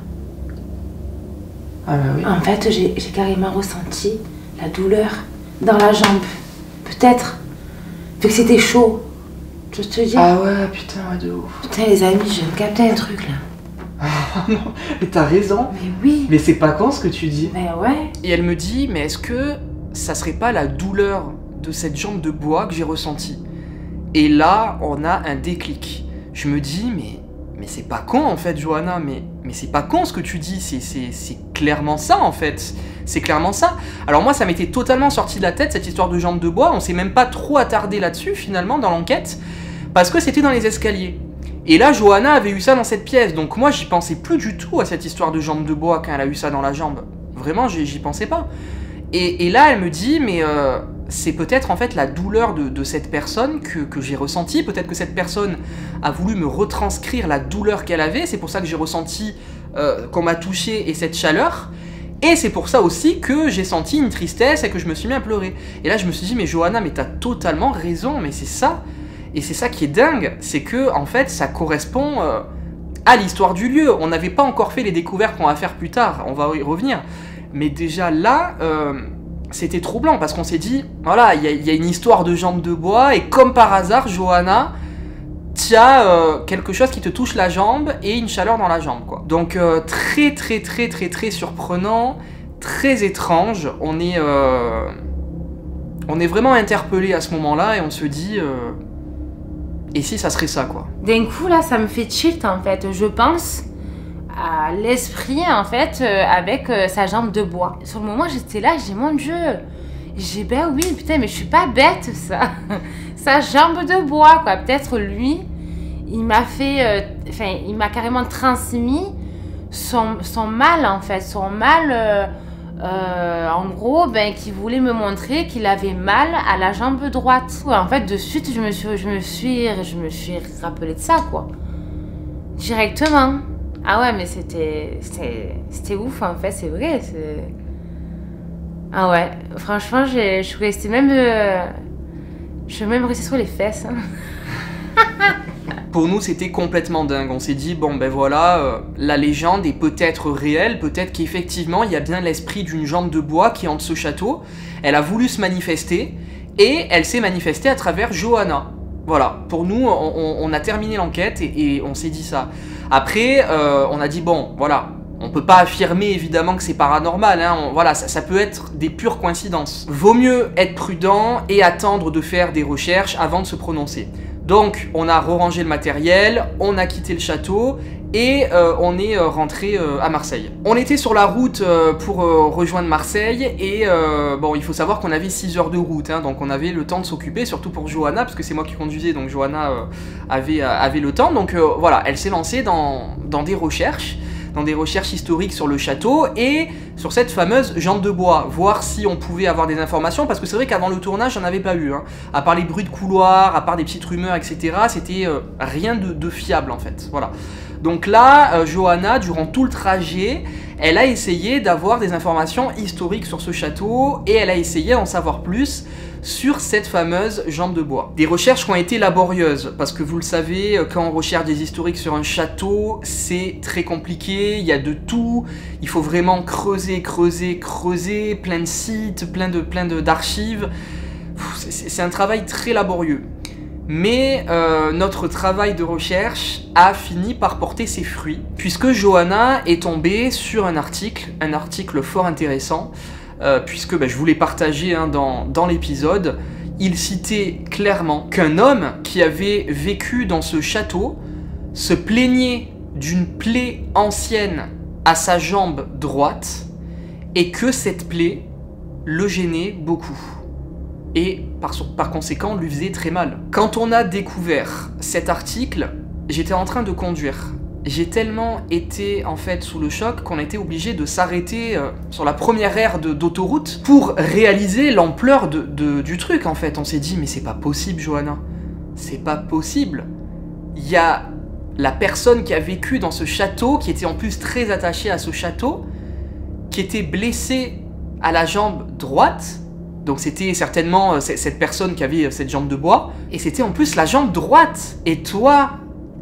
Ah bah oui. En fait, j'ai carrément ressenti la douleur dans la jambe. Peut-être. Vu que c'était chaud. Je te dis. Ah ouais, putain, ouais, de ouf. Putain, les amis, je viens de capter un truc là. Ah non, mais t'as raison. Mais oui. Mais c'est pas con ce que tu dis. Mais ouais. Et elle me dit, mais est-ce que ça serait pas la douleur de cette jambe de bois que j'ai ressentie? Et là, on a un déclic. Je me dis, mais c'est pas con en fait, Johanna, mais c'est pas con ce que tu dis, c'est clairement ça en fait. C'est clairement ça. Alors moi, ça m'était totalement sorti de la tête, cette histoire de jambe de bois. On s'est même pas trop attardé là-dessus finalement dans l'enquête, parce que c'était dans les escaliers. Et là, Johanna avait eu ça dans cette pièce, donc moi j'y pensais plus du tout à cette histoire de jambe de bois quand elle a eu ça dans la jambe. Vraiment, j'y pensais pas. Et là, elle me dit, mais c'est peut-être en fait la douleur de cette personne que j'ai ressentie. Peut-être que cette personne a voulu me retranscrire la douleur qu'elle avait. C'est pour ça que j'ai ressenti qu'on m'a touché et cette chaleur. Et c'est pour ça aussi que j'ai senti une tristesse et que je me suis mis à pleurer. Et là, je me suis dit, mais Johanna, mais t'as totalement raison, mais c'est ça. Et c'est ça qui est dingue, c'est que en fait, ça correspond à l'histoire du lieu. On n'avait pas encore fait les découvertes qu'on va faire plus tard, on va y revenir. Mais déjà là, c'était troublant parce qu'on s'est dit, voilà, il y a une histoire de jambe de bois et comme par hasard, Johanna, t'as quelque chose qui te touche la jambe et une chaleur dans la jambe, quoi. Donc très surprenant, très étrange. On est vraiment interpellé à ce moment-là et on se dit, et si ça serait ça, quoi. D'un coup là, ça me fait tilt en fait. Je pense à l'esprit en fait avec sa jambe de bois. Sur le moment, j'étais là, j'ai dit mon Dieu. J'ai ben oui, putain, mais je suis pas bête ça. Sa jambe de bois, quoi. Peut-être lui, il m'a fait, il m'a carrément transmis son mal en fait, son mal. En gros, ben, qui voulait me montrer qu'il avait mal à la jambe droite. En fait, de suite, je me suis rappelé de ça, quoi. Directement. Ah ouais, mais c'était ouf, en fait, c'est vrai. Ah ouais, franchement, je suis restée même... je suis même restée sur les fesses. Hein. Pour nous, c'était complètement dingue. On s'est dit, bon ben voilà, la légende est peut-être réelle, peut-être qu'effectivement, il y a bien l'esprit d'une jambe de bois qui hante ce château. Elle a voulu se manifester, et elle s'est manifestée à travers Johanna. Voilà, pour nous, on a terminé l'enquête, et on s'est dit ça. Après, on a dit, bon, voilà, on peut pas affirmer évidemment que c'est paranormal, hein. Voilà, ça peut être des pures coïncidences. Vaut mieux être prudent et attendre de faire des recherches avant de se prononcer. Donc, on a rerangé le matériel, on a quitté le château, et on est rentré à Marseille. On était sur la route pour rejoindre Marseille et bon, il faut savoir qu'on avait 6 heures de route, hein, donc on avait le temps de s'occuper, surtout pour Johanna, parce que c'est moi qui conduisais, donc Johanna avait le temps. Donc voilà, elle s'est lancée dans des recherches historiques sur le château et sur cette fameuse jambe de bois, voir si on pouvait avoir des informations, parce que c'est vrai qu'avant le tournage, j'en avais pas eu, hein. À part les bruits de couloir, à part des petites rumeurs, etc., c'était rien de fiable en fait, voilà. Donc là, Johanna, durant tout le trajet, elle a essayé d'avoir des informations historiques sur ce château et elle a essayé d'en savoir plus sur cette fameuse jambe de bois. Des recherches qui ont été laborieuses, parce que vous le savez, quand on recherche des historiques sur un château, c'est très compliqué, il y a de tout, il faut vraiment creuser, plein de sites, plein d'archives, c'est un travail très laborieux. Mais notre travail de recherche a fini par porter ses fruits, puisque Johanna est tombée sur un article fort intéressant, puisque je vous l'ai partagé hein, dans l'épisode. Il citait clairement qu'un homme qui avait vécu dans ce château se plaignait d'une plaie ancienne à sa jambe droite, et que cette plaie le gênait beaucoup. Et par conséquent lui faisait très mal. Quand on a découvert cet article, j'étais en train de conduire. J'ai tellement été en fait sous le choc qu'on a été obligé de s'arrêter sur la première aire d'autoroute pour réaliser l'ampleur du truc en fait. On s'est dit mais c'est pas possible Johanna, c'est pas possible. Il y a la personne qui a vécu dans ce château, qui était en plus très attachée à ce château, qui était blessée à la jambe droite. Donc c'était certainement cette personne qui avait cette jambe de bois, et c'était en plus la jambe droite. Et toi,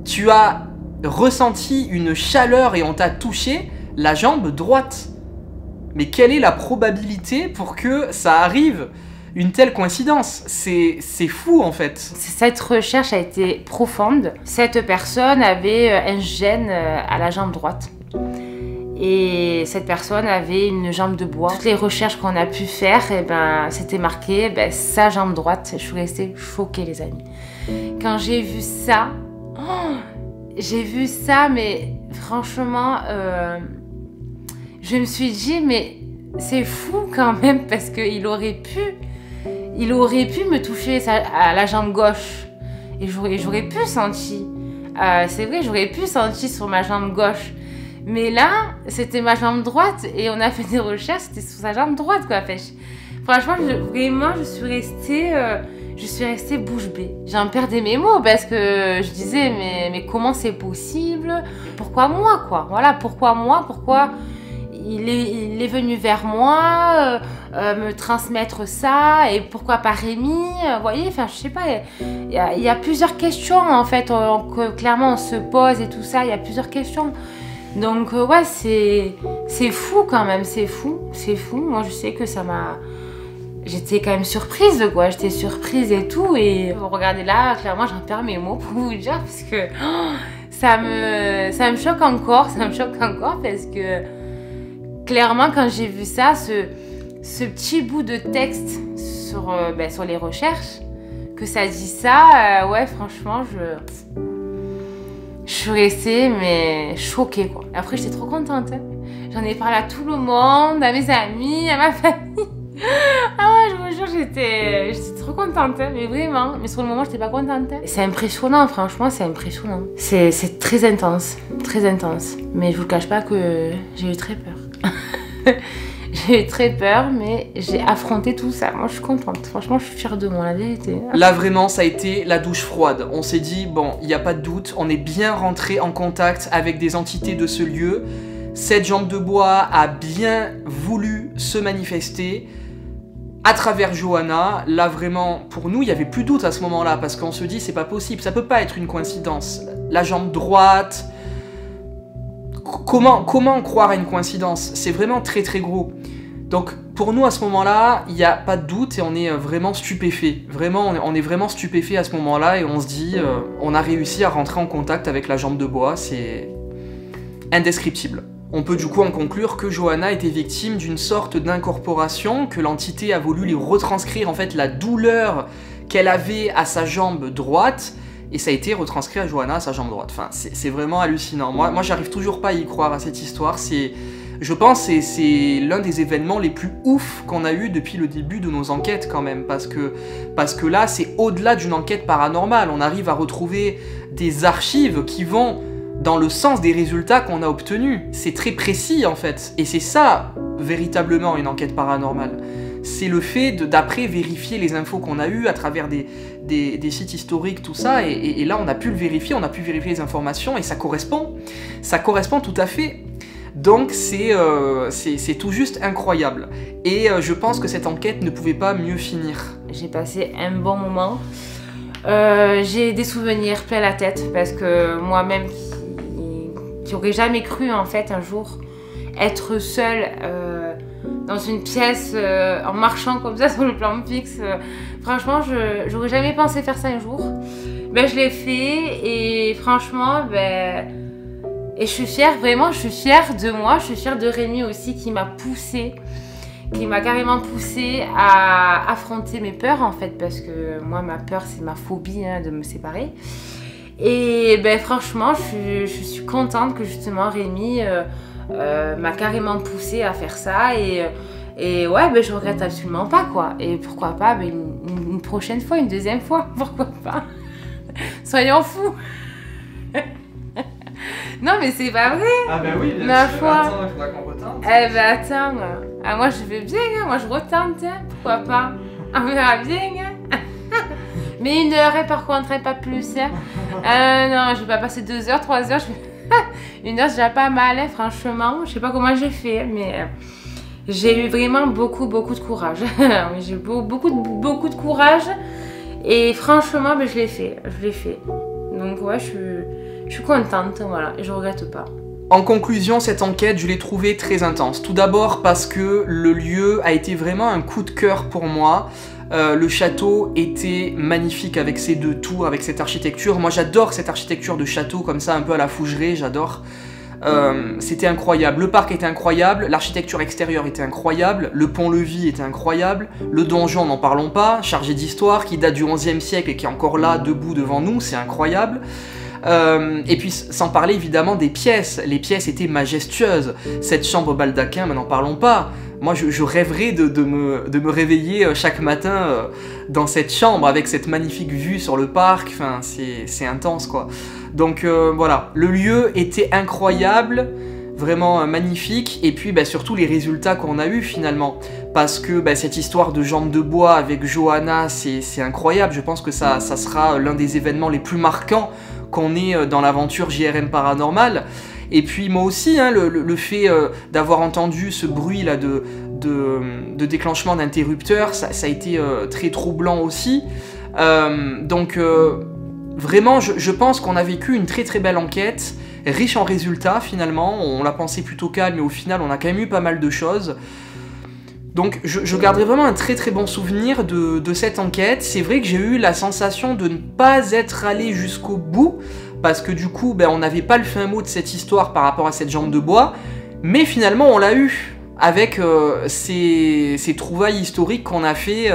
tu as ressenti une chaleur et on t'a touché la jambe droite. Mais quelle est la probabilité pour que ça arrive? Une telle coïncidence, c'est fou en fait. Cette recherche a été profonde. Cette personne avait un gène à la jambe droite. Et cette personne avait une jambe de bois. Toutes les recherches qu'on a pu faire, c'était marqué sa jambe droite. Je suis restée choquée, les amis. Quand j'ai vu ça, mais franchement, je me suis dit, mais c'est fou quand même, parce qu'il aurait pu me toucher à la jambe gauche. Et j'aurais pu sentir. C'est vrai, j'aurais pu sentir sur ma jambe gauche. Mais là, c'était ma jambe droite et on a fait des recherches, c'était sur sa jambe droite quoi. Franchement, je suis restée bouche bée. J'en perdais mes mots parce que je disais mais comment c'est possible? Pourquoi moi quoi? Voilà, pourquoi moi? Pourquoi il est venu vers moi me transmettre ça, et pourquoi pas Rémi? Vous voyez, enfin je sais pas, il y a plusieurs questions en fait que clairement on se pose et tout ça, il y a plusieurs questions. Donc ouais, c'est fou quand même, c'est fou. Moi je sais que ça m'a... J'étais quand même surprise quoi, j'étais surprise et tout, et vous regardez là, clairement j'en perds mes mots pour vous dire, parce que ça me choque encore, parce que clairement quand j'ai vu ça, ce petit bout de texte sur les recherches, que ça dit ça, ouais franchement je suis restée mais choquée quoi. Après j'étais trop contente, hein. J'en ai parlé à tout le monde, à mes amis, à ma famille. Ah ouais, je vous jure, j'étais trop contente, hein. Mais vraiment, mais sur le moment j'étais pas contente, hein. C'est impressionnant, franchement c'est impressionnant. C'est très intense, mais je vous cache pas que j'ai eu très peur. J'ai eu très peur, mais j'ai affronté tout ça. Moi, je suis contente. Franchement, je suis fière de moi, la vérité. Là, vraiment, ça a été la douche froide. On s'est dit, bon, il n'y a pas de doute, on est bien rentré en contact avec des entités de ce lieu. Cette jambe de bois a bien voulu se manifester à travers Johanna. Là, vraiment, pour nous, il n'y avait plus de doute à ce moment-là, parce qu'on se dit, c'est pas possible, ça peut pas être une coïncidence. La jambe droite... Comment croire à une coïncidence? C'est vraiment très très gros. Donc pour nous à ce moment-là, il n'y a pas de doute et on est vraiment stupéfait. Vraiment, on est vraiment stupéfait à ce moment-là et on se dit, on a réussi à rentrer en contact avec la jambe de bois, c'est indescriptible. On peut du coup en conclure que Johanna était victime d'une sorte d'incorporation, que l'entité a voulu lui retranscrire en fait la douleur qu'elle avait à sa jambe droite, et ça a été retranscrit à Johanna à sa jambe droite. Enfin, c'est vraiment hallucinant. Moi j'arrive toujours pas à y croire à cette histoire. Je pense que c'est l'un des événements les plus ouf qu'on a eu depuis le début de nos enquêtes quand même, parce que là c'est au-delà d'une enquête paranormale. On arrive à retrouver des archives qui vont dans le sens des résultats qu'on a obtenus. C'est très précis en fait, et c'est ça véritablement une enquête paranormale. C'est le fait d'après vérifier les infos qu'on a eues à travers des sites historiques, tout ça, et là on a pu le vérifier, on a pu vérifier les informations, et ça correspond tout à fait. Donc c'est tout juste incroyable. Et je pense que cette enquête ne pouvait pas mieux finir. J'ai passé un bon moment. J'ai des souvenirs plein la tête, parce que moi-même qui aurais jamais cru en fait un jour être seule dans une pièce en marchant comme ça sur le plan fixe. Franchement, j'aurais jamais pensé faire ça un jour. Ben, je l'ai fait et franchement, et je suis fière, vraiment, je suis fière de moi, je suis fière de Rémi aussi qui m'a poussée, qui m'a carrément poussée à affronter mes peurs en fait, parce que moi, ma peur, c'est ma phobie de me séparer. Et franchement, je suis contente que justement Rémi m'a carrément poussée à faire ça, et ouais, je regrette absolument pas quoi. Et pourquoi pas une prochaine fois, une deuxième fois, pourquoi pas. Soyons fous. Non mais c'est pas vrai. Ah bah oui, bien ma sûr. foi. Attends, il faudra qu'on retente. Eh ben attends, moi je vais bien, moi je retente, pourquoi pas. On verra bien. Mais 1 heure, par contre, pas plus. Non, je vais pas passer 2 heures, 3 heures. 1 heure, c'est déjà pas mal, franchement. Je sais pas comment j'ai fait, mais j'ai eu vraiment beaucoup de courage. J'ai eu beaucoup de courage. Et franchement, je l'ai fait. Donc ouais, je suis contente, voilà, et je regrette pas. En conclusion, cette enquête, je l'ai trouvée très intense. Tout d'abord parce que le lieu a été vraiment un coup de cœur pour moi. Le château était magnifique avec ses 2 tours, avec cette architecture. Moi j'adore cette architecture de château comme ça, un peu à la Fougeray, j'adore. C'était incroyable, le parc était incroyable, l'architecture extérieure était incroyable, le pont-levis était incroyable, le donjon, n'en parlons pas, chargé d'histoire, qui date du XIe siècle et qui est encore là, debout devant nous, c'est incroyable. Et puis sans parler évidemment des pièces, les pièces étaient majestueuses. Cette chambre baldaquin, mais n'en parlons pas. Moi je rêverais de me réveiller chaque matin dans cette chambre avec cette magnifique vue sur le parc, enfin c'est intense quoi. Donc voilà, le lieu était incroyable, vraiment magnifique, et puis surtout les résultats qu'on a eu finalement. Parce que cette histoire de jambe de bois avec Johanna, c'est incroyable, je pense que ça sera l'un des événements les plus marquants qu'on ait dans l'aventure JRM Paranormal. Et puis moi aussi, le fait d'avoir entendu ce bruit là de déclenchement d'interrupteur, ça a été très troublant aussi. Donc vraiment, je pense qu'on a vécu une très belle enquête, riche en résultats finalement. On l'a pensé plutôt calme, mais au final on a quand même eu pas mal de choses. Donc je garderai vraiment un très bon souvenir de cette enquête. C'est vrai que j'ai eu la sensation de ne pas être allé jusqu'au bout, parce que du coup on n'avait pas le fin mot de cette histoire par rapport à cette jambe de bois, mais finalement on l'a eu avec ces trouvailles historiques qu'on a fait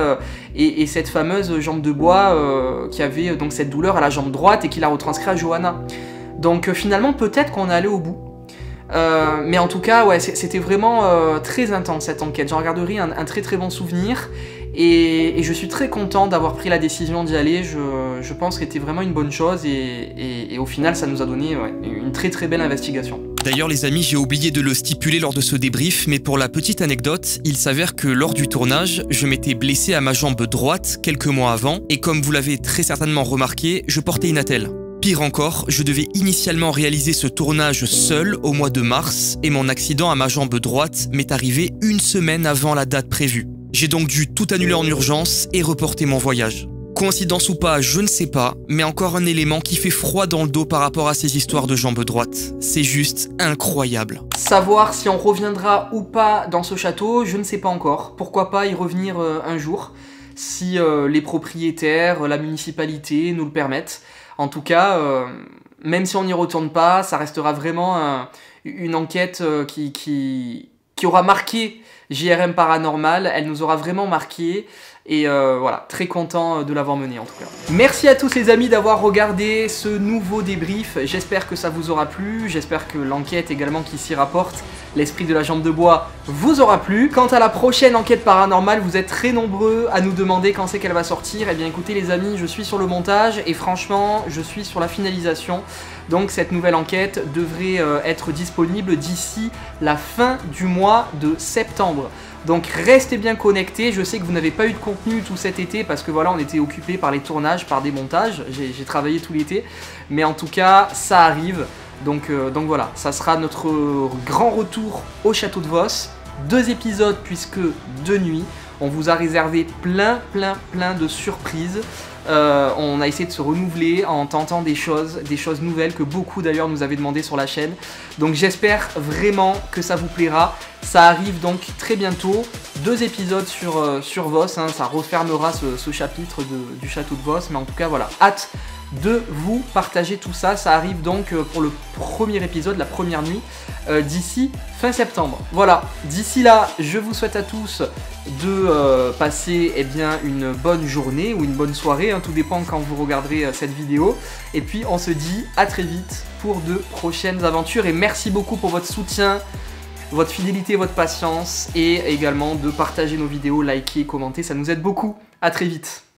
et cette fameuse jambe de bois qui avait donc cette douleur à la jambe droite et qui l'a retranscrit à Johanna. Donc finalement peut-être qu'on est allé au bout. Mais en tout cas, ouais, c'était vraiment très intense cette enquête. J'en garderai un très bon souvenir, et je suis très content d'avoir pris la décision d'y aller. Je pense que c'était vraiment une bonne chose, et au final ça nous a donné une très belle investigation. D'ailleurs les amis, j'ai oublié de le stipuler lors de ce débrief, mais pour la petite anecdote, il s'avère que lors du tournage, je m'étais blessé à ma jambe droite quelques mois avant, et comme vous l'avez très certainement remarqué, je portais une attelle. Pire encore, je devais initialement réaliser ce tournage seul au mois de mars, et mon accident à ma jambe droite m'est arrivé 1 semaine avant la date prévue. J'ai donc dû tout annuler en urgence et reporter mon voyage. Coïncidence ou pas, je ne sais pas, mais encore un élément qui fait froid dans le dos par rapport à ces histoires de jambe droite. C'est juste incroyable. Savoir si on reviendra ou pas dans ce château, je ne sais pas encore. Pourquoi pas y revenir un jour, si les propriétaires, la municipalité nous le permettent. En tout cas, même si on n'y retourne pas, ça restera vraiment une enquête qui aura marqué JRM Paranormal. Elle nous aura vraiment marqué. Et voilà, très content de l'avoir mené en tout cas. Merci à tous les amis d'avoir regardé ce nouveau débrief. J'espère que ça vous aura plu. J'espère que l'enquête également qui s'y rapporte, l'esprit de la jambe de bois, vous aura plu. Quant à la prochaine enquête paranormale, vous êtes très nombreux à nous demander quand c'est qu'elle va sortir. Eh bien écoutez les amis, je suis sur le montage et franchement, je suis sur la finalisation. Donc cette nouvelle enquête devrait être disponible d'ici la fin du mois de septembre. Donc restez bien connectés, je sais que vous n'avez pas eu de contenu tout cet été parce que voilà, on était occupé par les tournages, par des montages, j'ai travaillé tout l'été, mais en tout cas ça arrive, donc voilà, ça sera notre grand retour au château de Vos, 2 épisodes puisque 2 nuits, on vous a réservé plein de surprises. On a essayé de se renouveler en tentant des choses nouvelles que beaucoup d'ailleurs nous avaient demandé sur la chaîne. Donc j'espère vraiment que ça vous plaira. Ça arrive donc très bientôt, 2 épisodes sur Vos, hein, ça refermera ce chapitre du château de Vos. Mais en tout cas voilà, hâte de vous partager tout ça. Ça arrive donc pour le premier épisode, la première nuit, d'ici fin septembre. Voilà, d'ici là, je vous souhaite à tous de passer une bonne journée ou une bonne soirée, hein, tout dépend quand vous regarderez cette vidéo. Et puis on se dit à très vite pour de prochaines aventures. Et merci beaucoup pour votre soutien, votre fidélité, votre patience et également de partager nos vidéos, liker, commenter, ça nous aide beaucoup. À très vite.